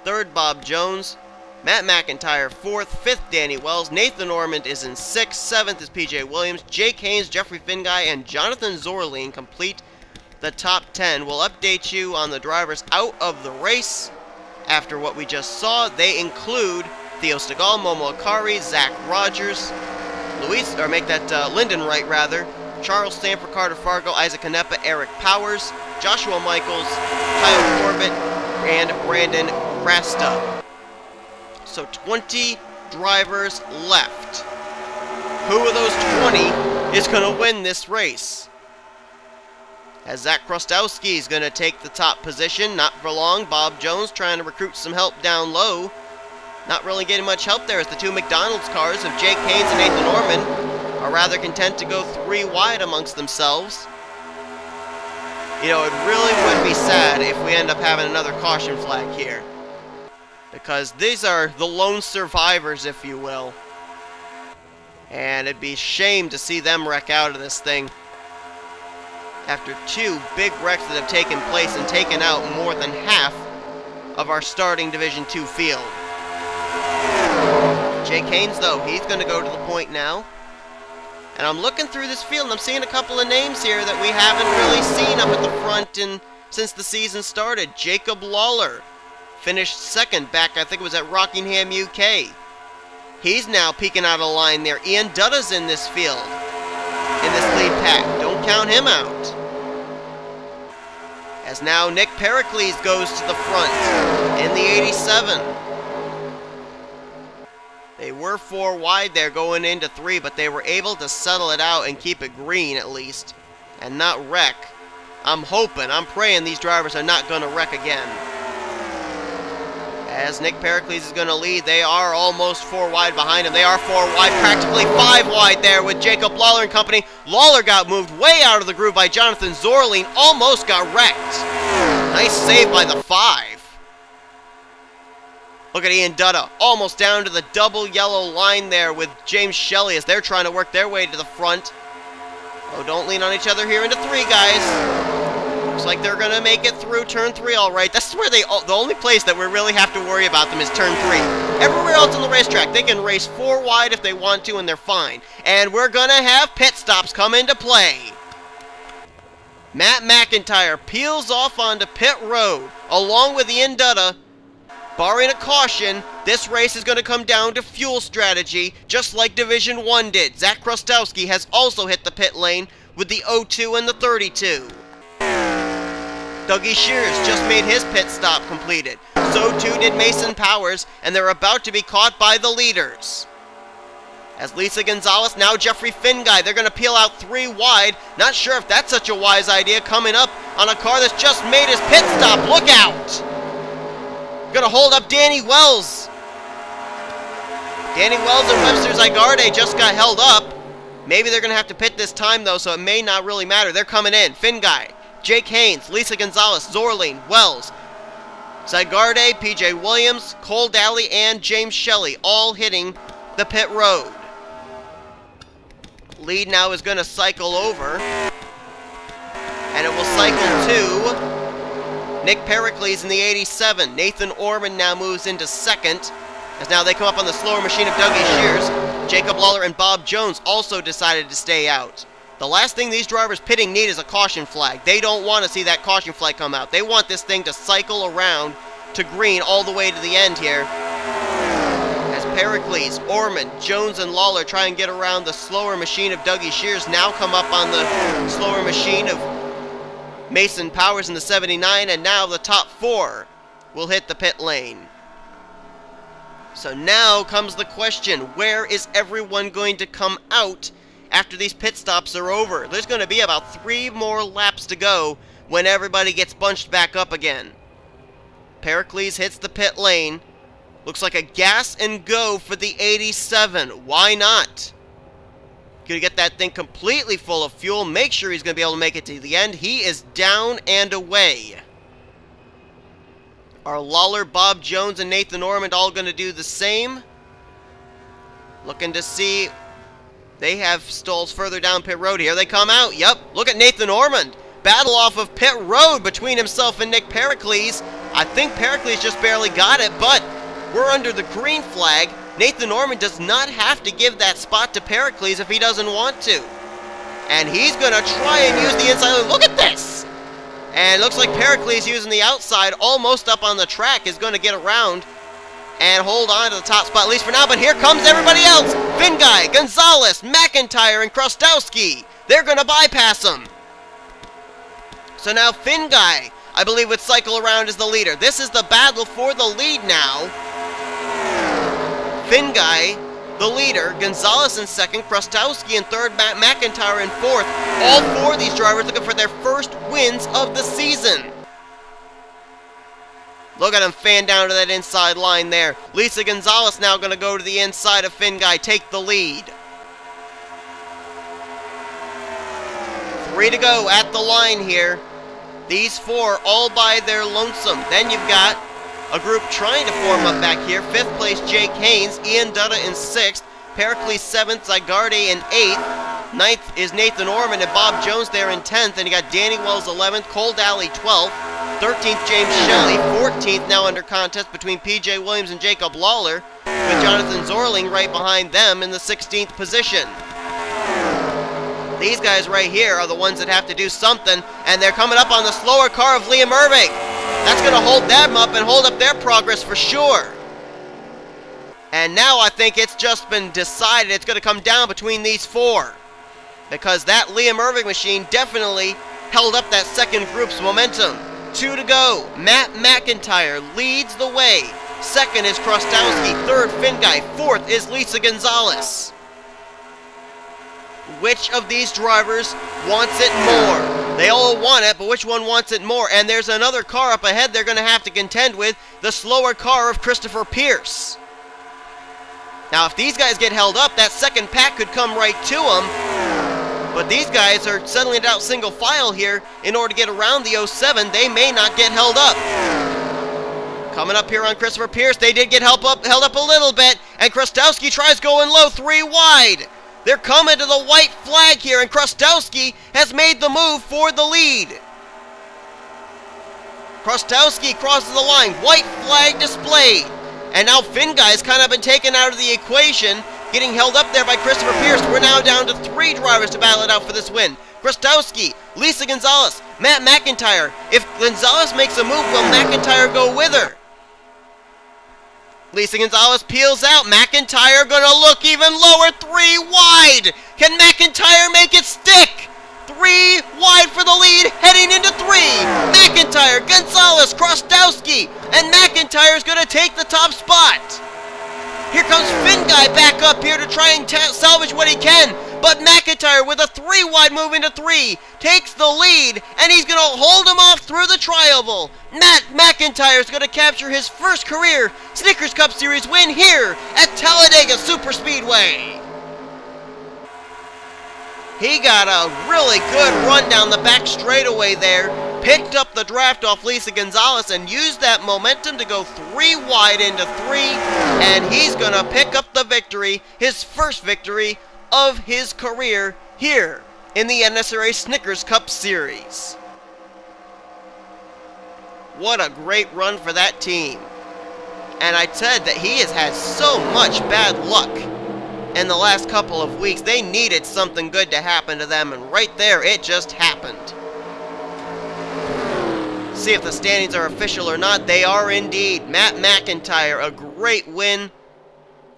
Third, Bob Jones. Matt McIntyre, 4th. 5th, Danny Wells. Nathan Ormond is in 6th. 7th is PJ Williams. Jake Haynes, Jeffrey Finguy, and Jonathan Zorline complete the top 10. We'll update you on the drivers out of the race after what we just saw. They include Theo Stegall, Momo Akari, Zach Rogers, Lyndon Wright, Charles Sanford, Carter Fargo, Isaac Canepa, Eric Powers, Joshua Michaels, Kyle Corbett, and Brandon Crasta. So 20 drivers left. Who of those 20 is going to win this race? As Zach Krostowski is going to take the top position, not for long. Bob Jones trying to recruit some help down low. Not really getting much help there as the two McDonald's cars of Jake Haynes and Nathan Orman are rather content to go 3 wide amongst themselves. You know, it really would be sad if we end up having another caution flag here, because these are the lone survivors, if you will. And it'd be a shame to see them wreck out of this thing after 2 big wrecks that have taken place and taken out more than half of our starting Division 2 field. Jake Haynes, though, he's going to go to the point now. And I'm looking through this field, and I'm seeing a couple of names here that we haven't really seen up at the front since the season started. Jacob Lawler finished 2nd back, I think it was at Rockingham, UK. He's now peeking out of line there. Ian Dutta's in this field, in this lead pack. Don't count him out. As now Nick Pericles goes to the front in the 87. They were 4 wide there going into 3, but they were able to settle it out and keep it green at least, and not wreck. I'm hoping, I'm praying these drivers are not going to wreck again. As Nick Pericles is going to lead, they are almost 4 wide behind him. They are 4 wide, practically 5 wide there with Jacob Lawler and company. Lawler got moved way out of the groove by Jonathan Zorline, almost got wrecked. Nice save by the 5. Look at Ian Dutta, almost down to the double yellow line there with James Shelley as they're trying to work their way to the front. Oh, don't lean on each other here into 3, guys. Looks like they're going to make it through turn 3 all right. That's where the only place that we really have to worry about them is turn 3. Everywhere else on the racetrack, they can race 4 wide if they want to, and they're fine. And we're going to have pit stops come into play. Matt McIntyre peels off onto pit road, along with Ian Dutta. Barring a caution, this race is going to come down to fuel strategy, just like Division 1 did. Zach Krostowski has also hit the pit lane with the 02 and the 32. Dougie Shears just made his pit stop completed. So too did Mason Powers, and they're about to be caught by the leaders. As Lisa Gonzalez, now Jeffrey Finguy, they're going to peel out 3 wide. Not sure if that's such a wise idea coming up on a car that's just made his pit stop. Look out! Going to hold up Danny Wells. Danny Wells and Webster Zygarde just got held up. Maybe they're going to have to pit this time though, so it may not really matter. They're coming in. Finguy, Jake Haynes, Lisa Gonzalez, Zorling, Wells, Zygarde, PJ Williams, Cole Daly, and James Shelley all hitting the pit road. Lead now is going to cycle over, and it will cycle to Nick Pericles in the 87. Nathan Orman now moves into second, as now they come up on the slower machine of Dougie Shears. Jacob Lawler and Bob Jones also decided to stay out. The last thing these drivers pitting need is a caution flag. They don't want to see that caution flag come out. They want this thing to cycle around to green all the way to the end here. As Pericles, Orman, Jones, and Lawler try and get around the slower machine of Dougie Shears, now come up on the slower machine of Mason Powers in the 79, and now the top 4 will hit the pit lane. So now comes the question, where is everyone going to come out after these pit stops are over? There's going to be about 3 more laps to go when everybody gets bunched back up again. Pericles hits the pit lane. Looks like a gas and go for the 87. Why not? Gonna get that thing completely full of fuel. Make sure he's gonna be able to make it to the end. He is down and away. Are Lawler, Bob Jones, and Nathan Ormond all gonna do the same? Looking to see. They have stalls further down pit road. Here they come out. Yep, look at Nathan Ormond. Battle off of pit road between himself and Nick Pericles. I think Pericles just barely got it, but we're under the green flag. Nathan Ormond does not have to give that spot to Pericles if he doesn't want to. And he's going to try and use the inside. Look at this! And it looks like Pericles using the outside almost up on the track is going to get around and hold on to the top spot, at least for now. But here comes everybody else. Finguy, Gonzalez, McIntyre, and Krostowski. They're going to bypass him. So now Finguy, I believe, would cycle around as the leader. This is the battle for the lead now. Finguy, the leader, Gonzalez in second, Krostowski in third, McIntyre in fourth. All 4 of these drivers looking for their first wins of the season. Look at him fan down to that inside line there. Lisa Gonzalez now going to go to the inside of Finguy, take the lead. 3 to go at the line here. These 4 all by their lonesome. Then you've got a group trying to form up back here. 5th place, Jake Haynes. Ian Dutta in 6th. Pericles 7th. Zygarde in 8th. 9th is Nathan Orman and Bob Jones there in 10th. And you got Danny Wells 11th. Cole Daly 12th. 13th, James Shelley. 14th now under contest between PJ Williams and Jacob Lawler, with Jonathan Zorling right behind them in the 16th position. These guys right here are the ones that have to do something, and they're coming up on the slower car of Liam Irving. That's going to hold them up and hold up their progress for sure. And now I think it's just been decided it's going to come down between these 4. Because that Liam Irving machine definitely held up that second group's momentum. 2 to go. Matt McIntyre leads the way. Second is Krostowski. Third, Finguy. Fourth is Lisa Gonzalez. Which of these drivers wants it more? They all want it, but which one wants it more? And there's another car up ahead they're going to have to contend with, the slower car of Christopher Pierce. Now, if these guys get held up, that second pack could come right to them. But these guys are settling it out single file here in order to get around the 07. They may not get held up. Coming up here on Christopher Pierce, they did get held up a little bit, and Krostowski tries going low, 3 wide. They're coming to the white flag here, and Krostowski has made the move for the lead. Krostowski crosses the line, white flag displayed. And now Finguy's kind of been taken out of the equation, getting held up there by Christopher Pierce. We're now down to 3 drivers to battle it out for this win. Grostowski, Lisa Gonzalez, Matt McIntyre. If Gonzalez makes a move, will McIntyre go with her? Lisa Gonzalez peels out. McIntyre gonna look even lower. 3 wide. Can McIntyre make it stick? 3 wide for the lead, heading into 3. McIntyre, Gonzalez, Grostowski, and McIntyre's gonna take the top spot. Here comes Finn Guy back up here to try and salvage what he can. But McIntyre with a 3 wide move into 3 takes the lead, and he's going to hold him off through the tri-oval. Matt McIntyre is going to capture his first career Snickers Cup Series win here at Talladega Superspeedway. He got a really good run down the back straightaway there, picked up the draft off Lisa Gonzalez, and used that momentum to go 3 wide into 3, and he's going to pick up the victory, his first victory of his career here in the NNSCRA Snickers Cup Series. What a great run for that team. And I said that he has had so much bad luck in the last couple of weeks. They needed something good to happen to them, and right there it just happened. See if the standings are official or not. They are indeed. Matt McIntyre, a great win.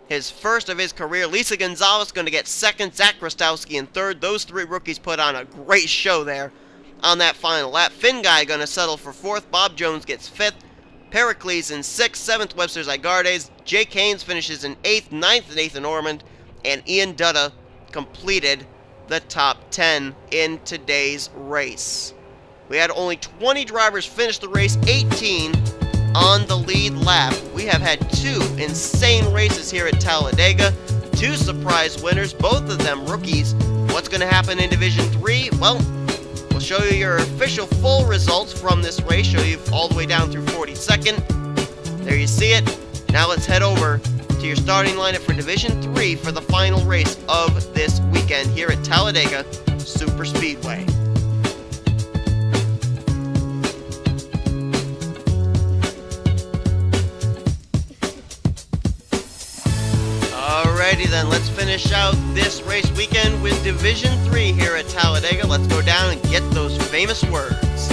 His first of his career. Lisa Gonzalez going to get second. Zach Grostowski in third. Those 3 rookies put on a great show there on that final lap. Finn Guy going to settle for 4th. Bob Jones gets 5th. Pericles in 6th. 7th, Webster Zygardes. Jake Haynes finishes in 8th. 9th, Nathan Ormond. And Ian Dutta completed the top 10 in today's race. We had only 20 drivers finish the race. 18 on the lead lap. We have had 2 insane races here at Talladega. 2 surprise winners, both of them rookies. What's going to happen in Division 3? Well, we'll show you your official full results from this race, show you all the way down through 42nd. There you see it. Now let's head over to your starting lineup for Division 3 for the final race of this weekend here at Talladega Superspeedway. Alrighty then, let's finish out this race weekend with Division 3 here at Talladega. Let's go down and get those famous words.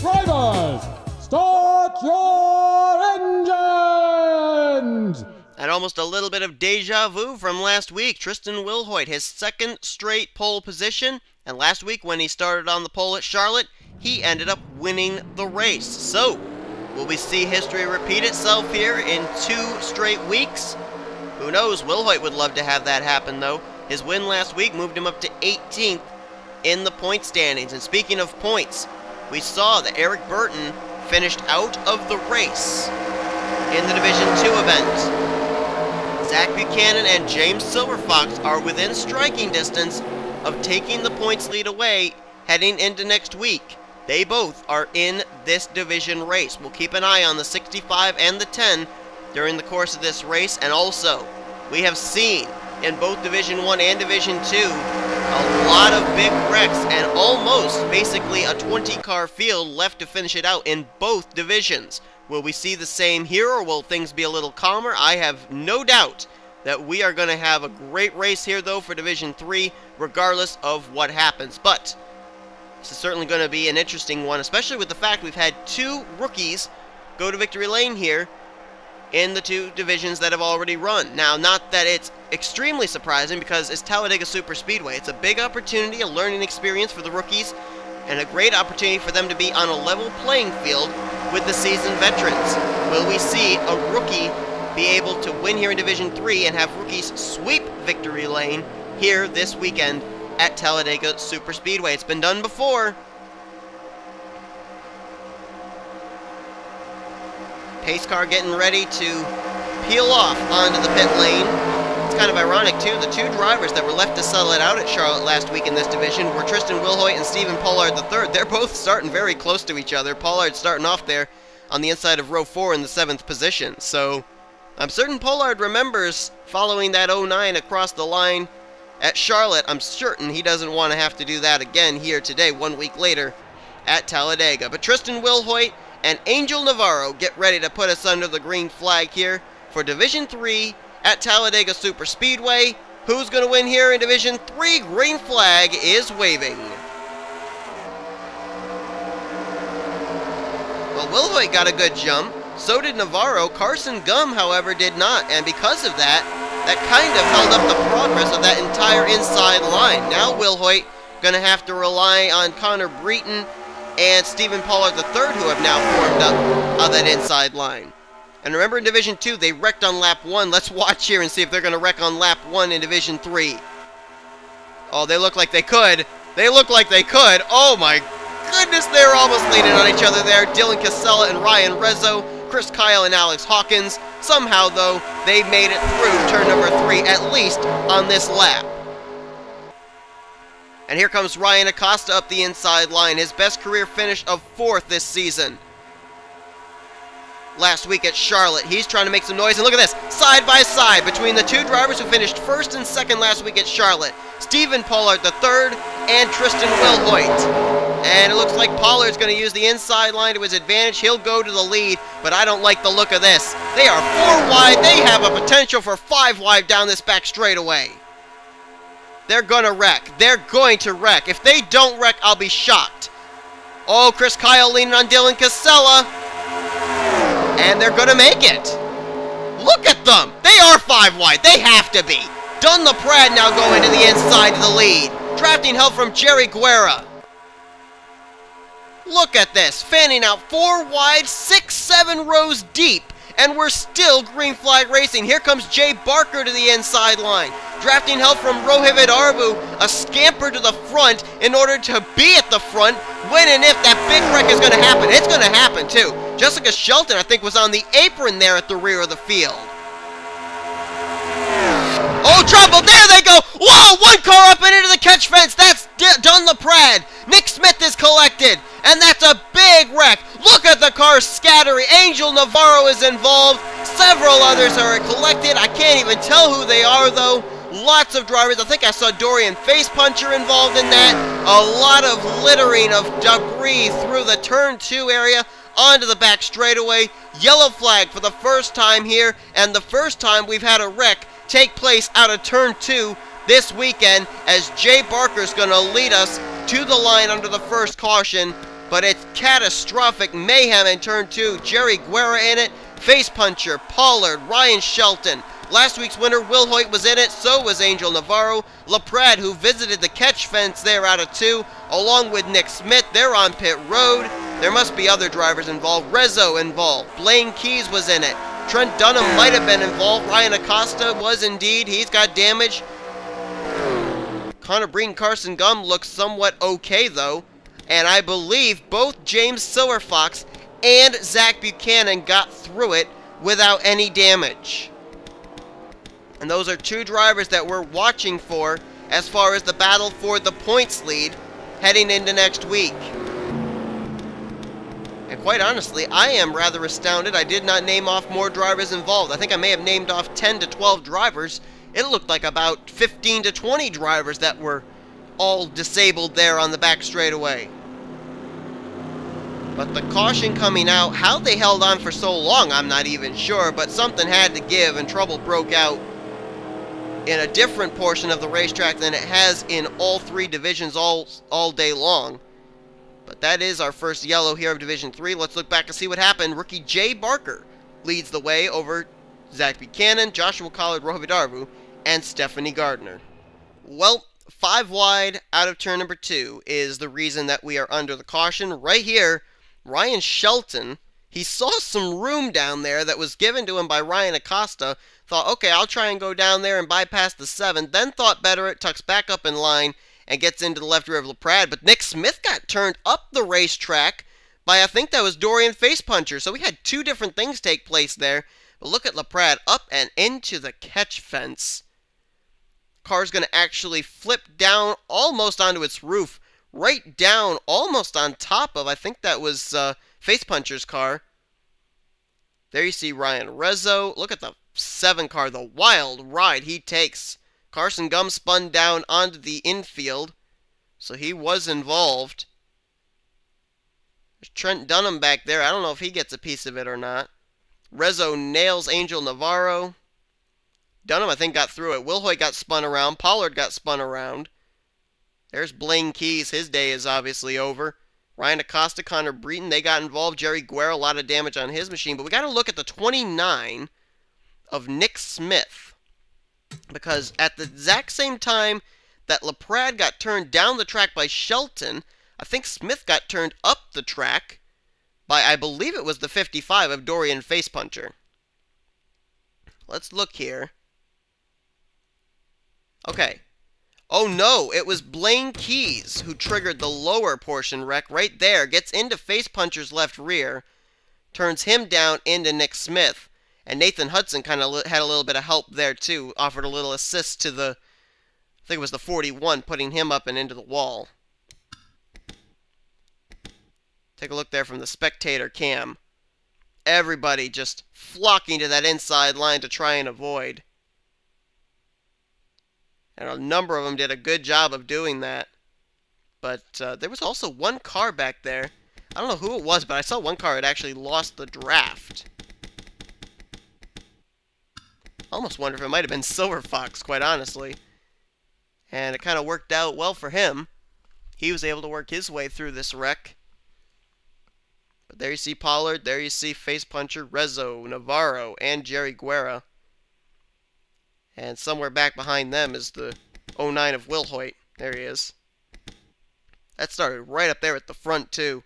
Drivers, start your engines! And almost a little bit of deja vu from last week. Tristan Wilhoit, his 2nd straight pole position. And last week when he started on the pole at Charlotte, he ended up winning the race. So, will we see history repeat itself here in 2 straight weeks? Who knows? Wilhoit would love to have that happen, though. His win last week moved him up to 18th in the point standings. And speaking of points, we saw that Eric Burton finished out of the race in the Division 2 event. Zach Buchanan and James Silverfox are within striking distance of taking the points lead away heading into next week. They both are in this division race. We'll keep an eye on the 65 and the 10 during the course of this race. And also, we have seen in both Division 1 and Division 2 a lot of big wrecks and almost basically a 20-car field left to finish it out in both divisions. Will we see the same here, or will things be a little calmer? I have no doubt that we are going to have a great race here, though, for Division 3, regardless of what happens. But this is certainly going to be an interesting one, especially with the fact we've had 2 rookies go to victory lane here in the 2 divisions that have already run. Now, not that it's extremely surprising, because it's Talladega Superspeedway. It's a big opportunity, a learning experience for the rookies, and a great opportunity for them to be on a level playing field with the seasoned veterans. Will we see a rookie be able to win here in Division 3 and have rookies sweep victory lane here this weekend at Talladega Superspeedway? It's been done before. Pace car getting ready to peel off onto the pit lane. It's kind of ironic, too. The 2 drivers that were left to settle it out at Charlotte last week in this division were Tristan Wilhoit and Stephen Pollard III. They're both starting very close to each other. Pollard's starting off there on the inside of row 4 in the 7th position. So I'm certain Pollard remembers following that 09 across the line at Charlotte. I'm certain he doesn't want to have to do that again here today, 1 week later at Talladega. But Tristan Wilhoit and Angel Navarro get ready to put us under the green flag here for Division 3 at Talladega Superspeedway. Who's going to win here in Division 3? Green flag is waving. Well, Wilhoit got a good jump. So did Navarro. Carson Gum, however, did not. And because of that, that kind of held up the progress of that entire inside line. Now Wilhoit going to have to rely on Connor Breton and Stephen Pollard III, who have now formed up on that inside line. And remember, in Division 2, they wrecked on lap 1. Let's watch here and see if they're going to wreck on lap 1 in Division 3. Oh, they look like they could. They look like they could. Oh, my goodness, they're almost leaning on each other there. Dylan Casella and Ryan Rezzo, Chris Kyle and Alex Hawkins. Somehow, though, they made it through turn number 3, at least on this lap. And here comes Ryan Acosta up the inside line. His best career finish of 4th this season. Last week at Charlotte, he's trying to make some noise. And look at this, side by side between the two drivers who finished 1st and 2nd last week at Charlotte. Stephen Pollard III and Tristan Wilhoit. And it looks like Pollard's going to use the inside line to his advantage. He'll go to the lead, but I don't like the look of this. They are 4 wide. They have a potential for 5 wide down this back straightaway. They're going to wreck. They're going to wreck. If they don't wreck, I'll be shocked. Oh, Chris Kyle leaning on Dylan Casella. And they're going to make it. Look at them. They are 5 wide. They have to be. Dunn LaPrade now going to the inside of the lead. Drafting help from Jerry Guerra. Look at this. Fanning out 4 wide, 6-7 rows deep. And we're still green flag racing. Here comes Jay Barker to the inside line. Drafting help from Rohit Arbu, a scamper to the front in order to be at the front when and if that big wreck is going to happen. It's going to happen too. Jessica Shelton, I think, was on the apron there at the rear of the field. Oh, trouble. There they go. Whoa, 1 car up and into the catch fence. That's Dunn LaPrade. Nick Smith is collected. And that's a big wreck. Look at the cars scattering. Angel Navarro is involved. Several others are collected. I can't even tell who they are, though. Lots of drivers. I think I saw Dorian Facepuncher involved in that. A lot of littering of debris through the turn 2 area onto the back straightaway. Yellow flag for the first time here, and the first time we've had a wreck take place out of turn 2 this weekend, as Jay Barker's going to lead us to the line under the first caution. But it's catastrophic mayhem in turn 2. Jerry Guerra in it, Facepuncher, Pollard, Ryan Shelton. Last week's winner, Wilhoit, was in it, so was Angel Navarro. LaPrade, who visited the catch fence there out of 2, along with Nick Smith. They're on pit road. There must be other drivers involved. Rezzo involved. Blaine Keys was in it. Trent Dunham might have been involved. Ryan Acosta was indeed. He's got damage. Connor Breen, Carson Gum looks somewhat okay, though. And I believe both James Silverfox and Zach Buchanan got through it without any damage. And those are 2 drivers that we're watching for as far as the battle for the points lead heading into next week. And quite honestly, I am rather astounded I did not name off more drivers involved. I think I may have named off 10 to 12 drivers. It looked like about 15 to 20 drivers that were all disabled there on the back straightaway. But the caution coming out, how they held on for so long, I'm not even sure, but something had to give and trouble broke out in a different portion of the racetrack than it has in all 3 divisions all day long. But that is our first yellow here of Division 3. Let's look back and see what happened. Rookie Jay Barker leads the way over Zach Buchanan, Joshua Collard, Rohit Arbu, and Stephanie Gardner. Well, 5 wide out of turn number 2 is the reason that we are under the caution. Right here, Ryan Shelton, he saw some room down there that was given to him by Ryan Acosta. Thought, okay, I'll try and go down there and bypass the 7. Then thought better, it tucks back up in line and gets into the left rear of LaPrade. But Nick Smith got turned up the racetrack by, I think that was Dorian Facepuncher. So we had 2 different things take place there. But look at LaPrade up and into the catch fence. Car's going to actually flip down almost onto its roof. Right down almost on top of, I think that was Facepuncher's car. There you see Ryan Rezzo. Look at the 7 car, the wild ride he takes. Carson Gum spun down onto the infield, so he was involved. There's Trent Dunham back there. I don't know if he gets a piece of it or not. Rezzo nails Angel Navarro. Dunham, I think, got through it. Wilhoit got spun around. Pollard got spun around. There's Blaine Keys. His day is obviously over. Ryan Acosta, Connor Breton, they got involved. Jerry Guerra, a lot of damage on his machine. But we got to look at the 29 of Nick Smith. Because at the exact same time that LaPrade got turned down the track by Shelton, I think Smith got turned up the track by, I believe it was the 55 of Dorian Facepuncher. Let's look here. Okay. Oh no, it was Blaine Keys who triggered the lower portion wreck right there. Gets into Facepuncher's left rear. Turns him down into Nick Smith. And Nathan Hudson kind of had a little bit of help there too. Offered a little assist to the, I think it was the 41, putting him up and into the wall. Take a look there from the spectator cam. Everybody just flocking to that inside line to try and avoid. And a number of them did a good job of doing that. But there was also one car back there. I don't know who it was, but I saw one car had actually lost the draft. I almost wonder if it might have been Silver Fox, quite honestly. And it kind of worked out well for him. He was able to work his way through this wreck. But there you see Pollard, there you see Facepuncher, Rezzo, Navarro, and Jerry Guerra. And somewhere back behind them is the 09 of Wilhoit. There he is. That started right up there at the front, too.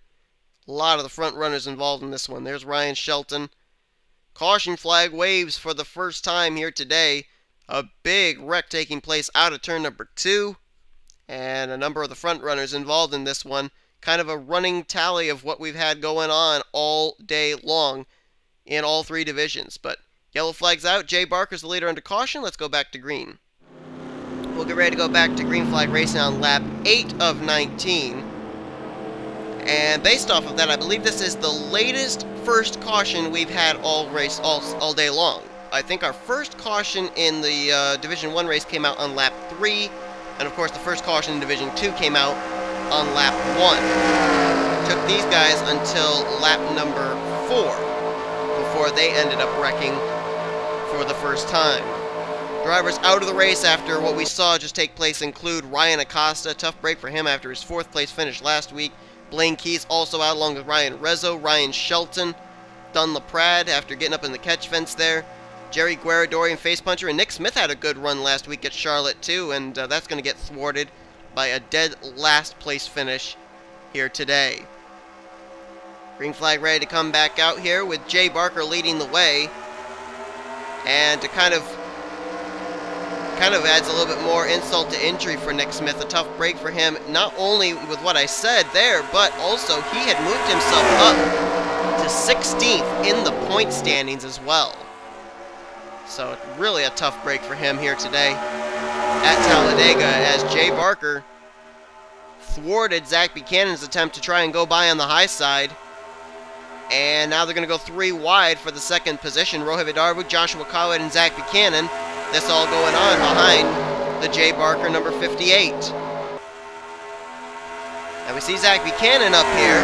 A lot of the front runners involved in this one. There's Ryan Shelton. Caution flag waves for the first time here today. A big wreck taking place out of turn number 2. And a number of the front runners involved in this one. Kind of a running tally of what we've had going on all day long in all 3 divisions. But yellow flag's out. Jay Barker's the leader under caution. Let's go back to green. We'll get ready to go back to green flag racing on lap 8 of 19. And based off of that, I believe this is the latest first caution we've had all day long. I think our first caution in the Division 1 race came out on lap 3. And of course, the first caution in Division 2 came out on lap 1. Took these guys until lap number 4 before they ended up wrecking for the first time. Drivers out of the race after what we saw just take place include Ryan Acosta, tough break for him after his 4th place finish last week. Blaine Keys also out along with Ryan Rezzo, Ryan Shelton, Dunn LaPrade after getting up in the catch fence there. Jerry Guerra, Dorian Facepuncher, and Nick Smith had a good run last week at Charlotte too, and that's going to get thwarted by a dead last place finish here today. Green flag ready to come back out here with Jay Barker leading the way. And to kind of adds a little bit more insult to injury for Nick Smith. A tough break for him, not only with what I said there, but also he had moved himself up to 16th in the point standings as well. So really a tough break for him here today at Talladega as Jay Barker thwarted Zach Buchanan's attempt to try and go by on the high side. And now they're going to go 3 wide for the second position. Rohit Darbu, Joshua Cowett, and Zach Buchanan. This all going on behind the Jay Barker number 58. And we see Zach Buchanan up here.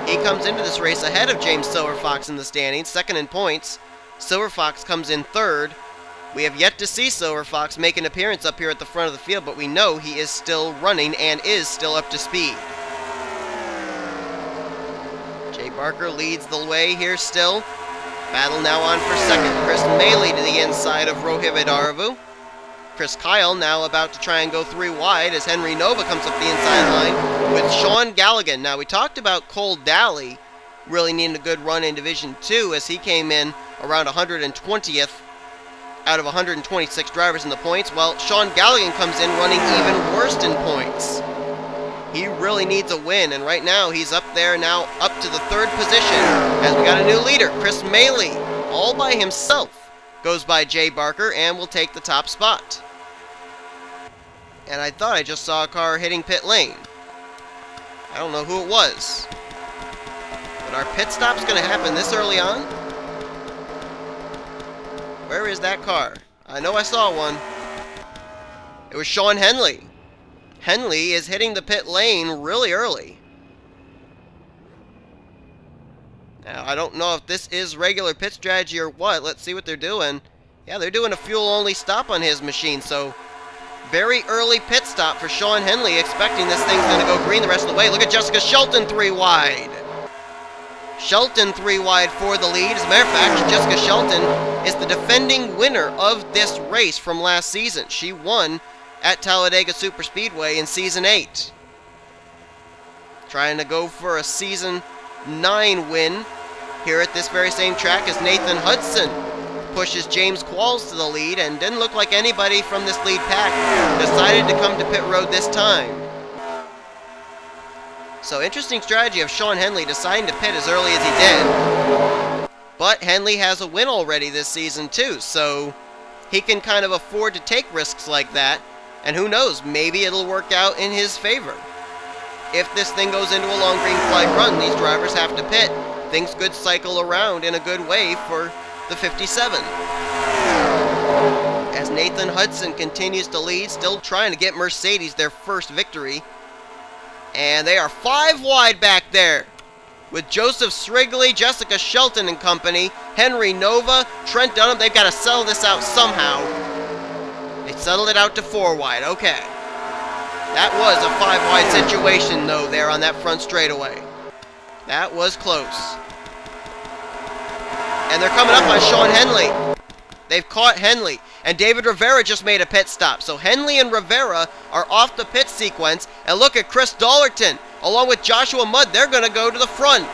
He comes into this race ahead of James Silver Fox in the standings, second in points. Silver Fox comes in 3rd. We have yet to see Silver Fox make an appearance up here at the front of the field, but we know he is still running and is still up to speed. Jay Barker leads the way here still. Battle now on for second. Chris Maley to the inside of Rohit Vidarvu. Chris Kyle now about to try and go 3 wide as Henry Nova comes up the inside line with Sean Galligan. Now we talked about Cole Daly really needing a good run in Division 2 as he came in around 120th out of 126 drivers in the points. Well, Sean Galligan comes in running even worse in points. He really needs a win, and right now he's up there now up to the 3rd position as we got a new leader. Chris Maley, all by himself, goes by Jay Barker and will take the top spot. And I thought I just saw a car hitting pit lane. I don't know who it was. But our pit stop's going to happen this early on? Where is that car? I know I saw one. It was Sean Henley. Henley is hitting the pit lane really early. Now, I don't know if this is regular pit strategy or what. Let's see what they're doing. Yeah, they're doing a fuel-only stop on his machine, so very early pit stop for Sean Henley, expecting this thing's going to go green the rest of the way. Look at Jessica Shelton 3 wide. Shelton 3 wide for the lead. As a matter of fact, Jessica Shelton is the defending winner of this race from last season. She won at Talladega Superspeedway in Season 8. Trying to go for a Season 9 win here at this very same track as Nathan Hudson pushes James Qualls to the lead, and didn't look like anybody from this lead pack decided to come to pit road this time. So interesting strategy of Sean Henley deciding to pit as early as he did. But Henley has a win already this season too, so he can kind of afford to take risks like that, and who knows, maybe it'll work out in his favor. If this thing goes into a long green flag run, these drivers have to pit. Things could cycle around in a good way for the 57. As Nathan Hudson continues to lead, still trying to get Mercedes their first victory. And they are 5 wide back there with Joseph Srigley, Jessica Shelton and company, Henry Nova, Trent Dunham. They've got to settle this out somehow. They settled it out to 4 wide. Okay. That was a 5 wide situation, though, there on that front straightaway. That was close. And they're coming up on Sean Henley. They've caught Henley. And David Rivera just made a pit stop. So Henley and Rivera are off the pit sequence. And look at Chris Dollerton, along with Joshua Mudd. They're going to go to the front.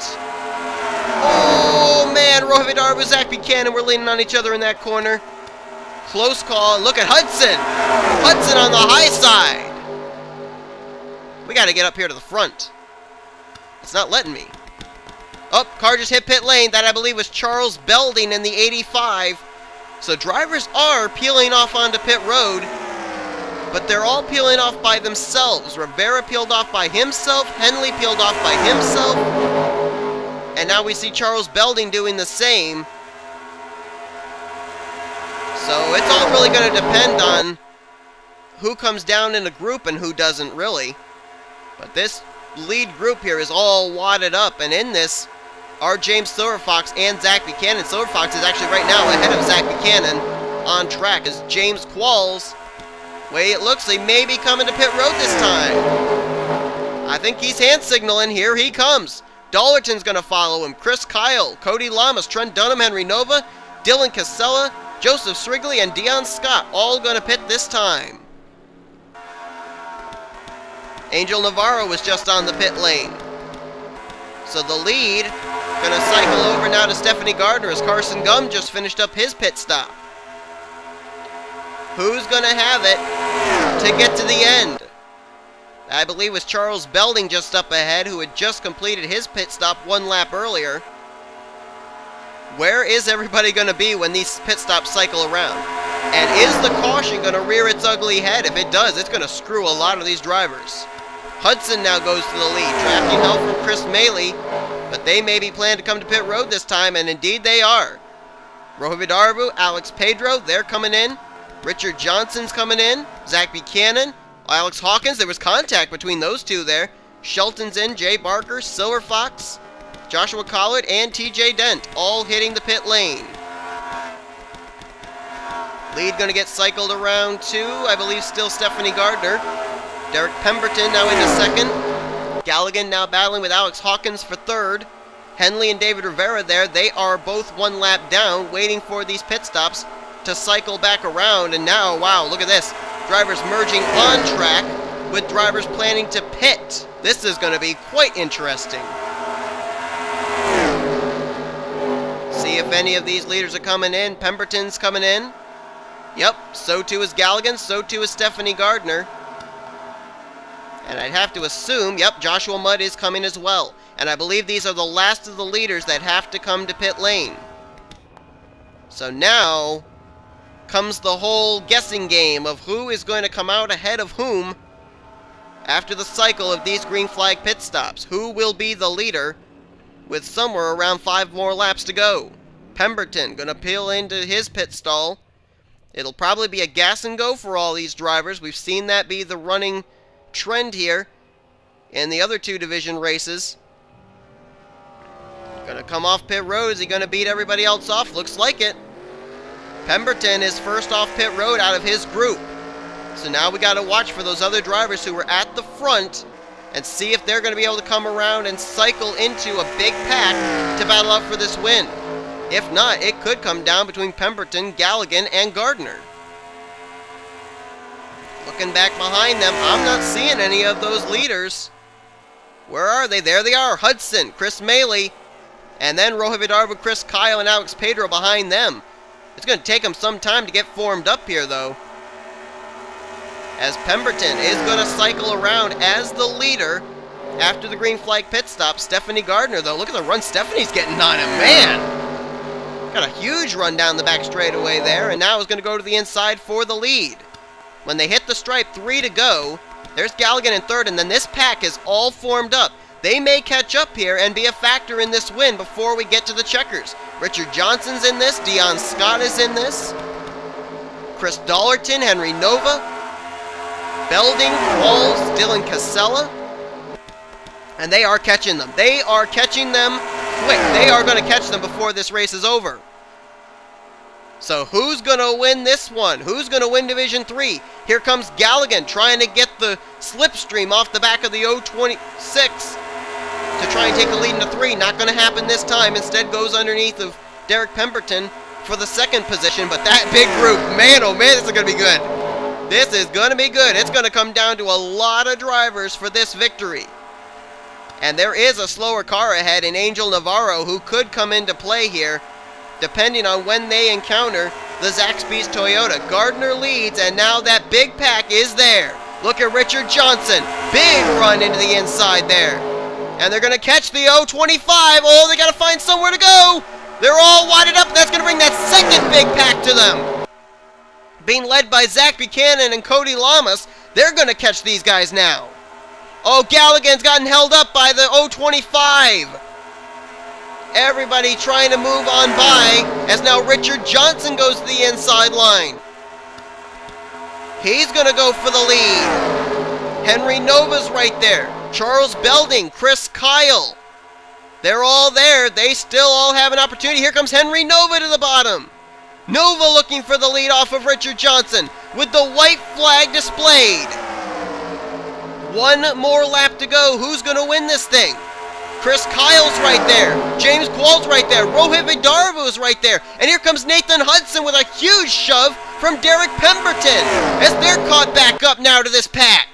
Oh, man. Rohit Arbu, Zach Buchanan were leaning on each other in that corner. Close call. And look at Hudson. Hudson on the high side. We got to get up here to the front. It's not letting me. Oh, car just hit pit lane. That, I believe, was Charles Belding in the 85. So drivers are peeling off onto pit road, but they're all peeling off by themselves. Rivera peeled off by himself. Henley peeled off by himself. And now we see Charles Belding doing the same. So it's all really going to depend on who comes down in a group and who doesn't really. But this lead group here is all wadded up, and in this are James Silverfox and Zach Buchanan. Silverfox is actually right now ahead of Zach Buchanan on track as James Qualls, way it looks, he may be coming to pit road this time. I think he's hand signaling. Here he comes. Dollerton's going to follow him. Chris Kyle, Cody Lamas, Trent Dunham, Henry Nova, Dylan Casella, Joseph Srigley, and Dion Scott all going to pit this time. Angel Navarro was just on the pit lane. So the lead going to cycle over now to Stephanie Gardner as Carson Gum just finished up his pit stop. Who's going to have it to get to the end? I believe it was Charles Belding just up ahead, who had just completed his pit stop 1 lap earlier. Where is everybody going to be when these pit stops cycle around? And is the caution going to rear its ugly head? If it does, it's going to screw a lot of these drivers. Hudson now goes to the lead, drafting help from Chris Maley, but they may be planned to come to pit road this time, and indeed they are. Rohit Arbu, Alex Pedro, they're coming in. Richard Johnson's coming in. Zach Buchanan, Alex Hawkins, there was contact between those two there. Shelton's in, Jay Barker, Silverfox, Joshua Collard, and TJ Dent, all hitting the pit lane. Lead going to get cycled around to, I believe, still Stephanie Gardner. Derek Pemberton now into second. Galligan now battling with Alex Hawkins for third. Henley and David Rivera there. They are both 1 lap down, waiting for these pit stops to cycle back around. And now, wow, look at this. Drivers merging on track with drivers planning to pit. This is going to be quite interesting. See if any of these leaders are coming in. Pemberton's coming in. Yep, so too is Galligan, so too is Stephanie Gardner. And I'd have to assume, yep, Joshua Mudd is coming as well. And I believe these are the last of the leaders that have to come to pit lane. So now comes the whole guessing game of who is going to come out ahead of whom after the cycle of these green flag pit stops. Who will be the leader with somewhere around 5 more laps to go? Pemberton going to peel into his pit stall. It'll probably be a gas and go for all these drivers. We've seen that be the running trend here in the other 2 division races. Gonna come off pit road. Is he gonna beat everybody else off? Looks like it. Pemberton is first off pit road out of his group. So now we got to watch for those other drivers who were at the front and see if they're going to be able to come around and cycle into a big pack to battle out for this win. If not, it could come down between Pemberton, Galligan, and Gardner. Looking back behind them, I'm not seeing any of those leaders. Where are they? There they are. Hudson, Chris Maley, and then Rohit Vidarva, Chris Kyle, and Alex Pedro behind them. It's going to take them some time to get formed up here, though, as Pemberton is going to cycle around as the leader after the green flag pit stop. Stephanie Gardner, though, look at the run Stephanie's getting on him, man. Got a huge run down the back straightaway there, and now is going to go to the inside for the lead. When they hit the stripe, 3 to go, there's Galligan in third, and then this pack is all formed up. They may catch up here and be a factor in this win before we get to the checkers. Richard Johnson's in this, Dion Scott is in this, Chris Dollerton, Henry Nova, Belding, Walls, Dylan Casella, and they are catching them. They are catching them quick. They are going to catch them before this race is over. So who's going to win this one? Who's going to win Division 3? Here comes Galligan trying to get the slipstream off the back of the 026 to try and take the lead into 3. Not going to happen this time. Instead goes underneath of Derek Pemberton for the second position. But that big group, man, oh man, this is going to be good. This is going to be good. It's going to come down to a lot of drivers for this victory. And there is a slower car ahead in Angel Navarro who could come into play here, depending on when they encounter the Zaxby's Toyota. Gardner leads, and now that big pack is there. Look at Richard Johnson. Big run into the inside there. And they're going to catch the 025. Oh, they got to find somewhere to go. They're all wadded up. That's going to bring that second big pack to them. Being led by Zach Buchanan and Cody Lamas, they're going to catch these guys now. Oh, Galligan's gotten held up by the 025. Everybody trying to move on by as now Richard Johnson goes to the inside line. He's going to go for the lead. Henry Nova's right there. Charles Belding, Chris Kyle. They're all there. They still all have an opportunity. Here comes Henry Nova to the bottom. Nova looking for the lead off of Richard Johnson with the white flag displayed. One more lap to go. Who's going to win this thing? Chris Kyle's right there. James Quall's right there. Rohit Vidarva's right there. And here comes Nathan Hudson with a huge shove from Derek Pemberton as they're caught back up now to this pack.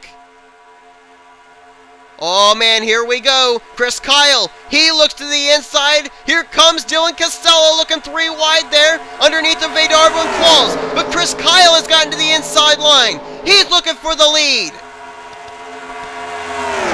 Oh man, here we go. Chris Kyle, he looks to the inside. Here comes Dylan Casella looking 3 wide there underneath of Vidarva and Qualls. But Chris Kyle has gotten to the inside line. He's looking for the lead.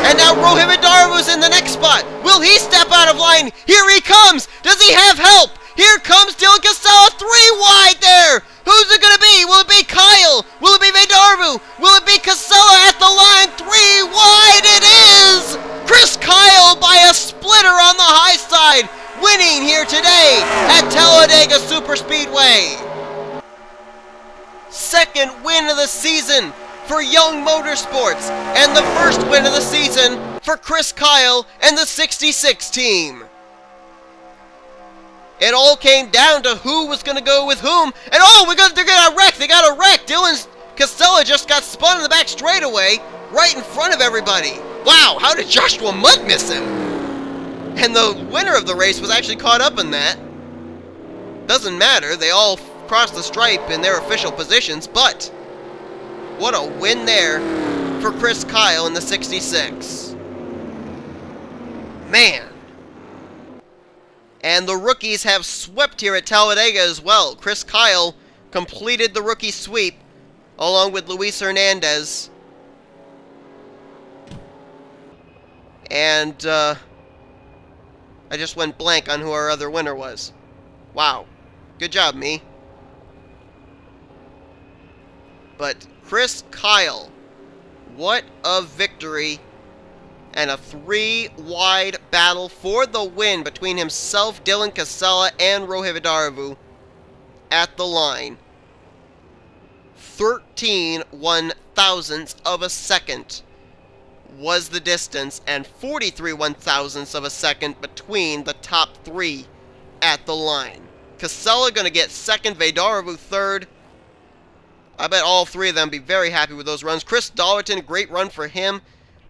And now Rohit Vidarva's in the next spot. Will he step out of line? Here he comes. Does he have help? Here comes Dylan Casella 3 wide there. Who's it going to be? Will it be Kyle? Will it be Vidarva? Will it be Casella at the line? 3 wide it is. Chris Kyle by a splitter on the high side, winning here today at Talladega Superspeedway. Second win of the season for Young Motorsports, and the first win of the season for Chris Kyle and the 66 team. It all came down to who was going to go with whom, and oh, they're going to wreck. They got a wreck. Dylan Casella just got spun in the back straightaway right in front of everybody. Wow, how did Joshua Mudd miss him? And the winner of the race was actually caught up in that. Doesn't matter, they all crossed the stripe in their official positions, but what a win there for Chris Kyle in the 66. Man. And the rookies have swept here at Talladega as well. Chris Kyle completed the rookie sweep along with Luis Hernandez. And I just went blank on who our other winner was. Wow. Good job, me. But Chris Kyle, what a victory, and a 3 wide battle for the win between himself, Dylan Casella, and Rohit Vidarva at the line. 13 1/1000ths of a second was the distance, and 43 1/1000ths of a second between the top 3 at the line. Casella going to get second. Vadarevu third. I bet all three of them be very happy with those runs. Chris Dollerton, great run for him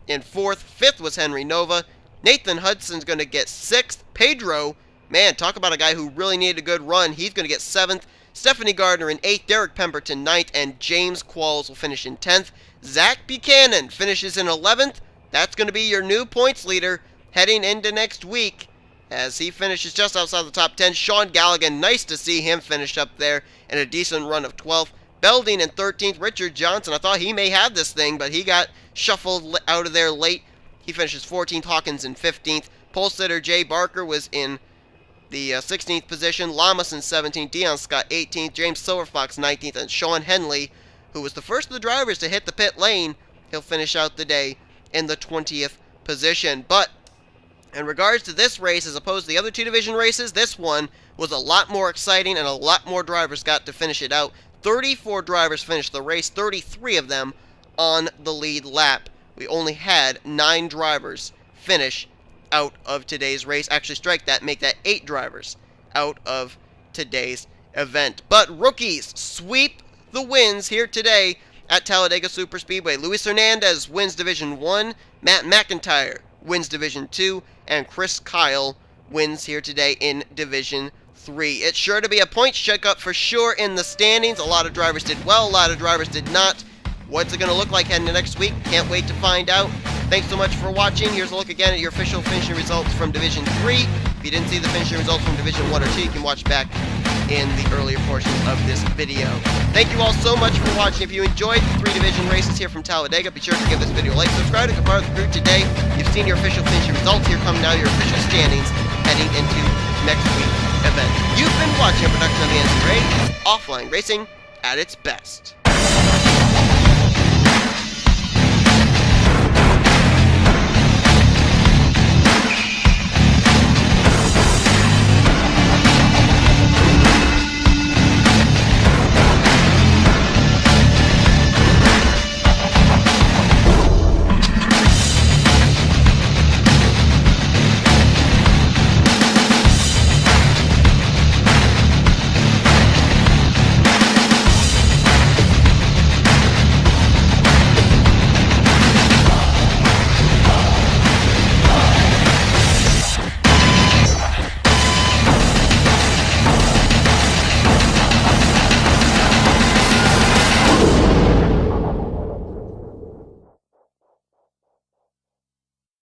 in fourth. Fifth was Henry Nova. Nathan Hudson's going to get sixth. Pedro, man, talk about a guy who really needed a good run. He's going to get seventh. Stephanie Gardner in eighth. Derek Pemberton ninth. And James Qualls will finish in 10th. Zach Buchanan finishes in 11th. That's going to be your new points leader heading into next week, as he finishes just outside the top 10. Sean Galligan, nice to see him finish up there in a decent run of 12th. Belding in 13th. Richard Johnson, I thought he may have this thing, but he got shuffled out of there late. He finishes 14th. Hawkins in 15th. Pole sitter Jay Barker was in the 16th position. Lamas in 17th. Dion Scott 18th. James Silverfox 19th. And Sean Henley, who was the first of the drivers to hit the pit lane, he'll finish out the day in the 20th position. But in regards to this race, as opposed to the other two division races, this one was a lot more exciting and a lot more drivers got to finish it out. 34 drivers finished the race, 33 of them on the lead lap. We only had 9 drivers finish out of today's race. Actually, strike that, make that 8 drivers out of today's event. But rookies sweep the wins here today at Talladega Superspeedway. Luis Hernandez wins Division 1, Matt McIntyre wins Division 2, and Chris Kyle wins here today in Division 3. It's sure to be a point shakeup for sure in the standings. A lot of drivers did well, a lot of drivers did not. What's it going to look like heading to next week? Can't wait to find out. Thanks so much for watching. Here's a look again at your official finishing results from Division 3. If you didn't see the finishing results from Division 1 or 2, you can watch back in the earlier portions of this video. Thank you all so much for watching. If you enjoyed the 3 division races here from Talladega, be sure to give this video a like, subscribe to be part of the crew today. You've seen your official finishing results. Here come now your official standings heading into next week's event. You've been watching a production of the NNSCRA, offline racing at its best.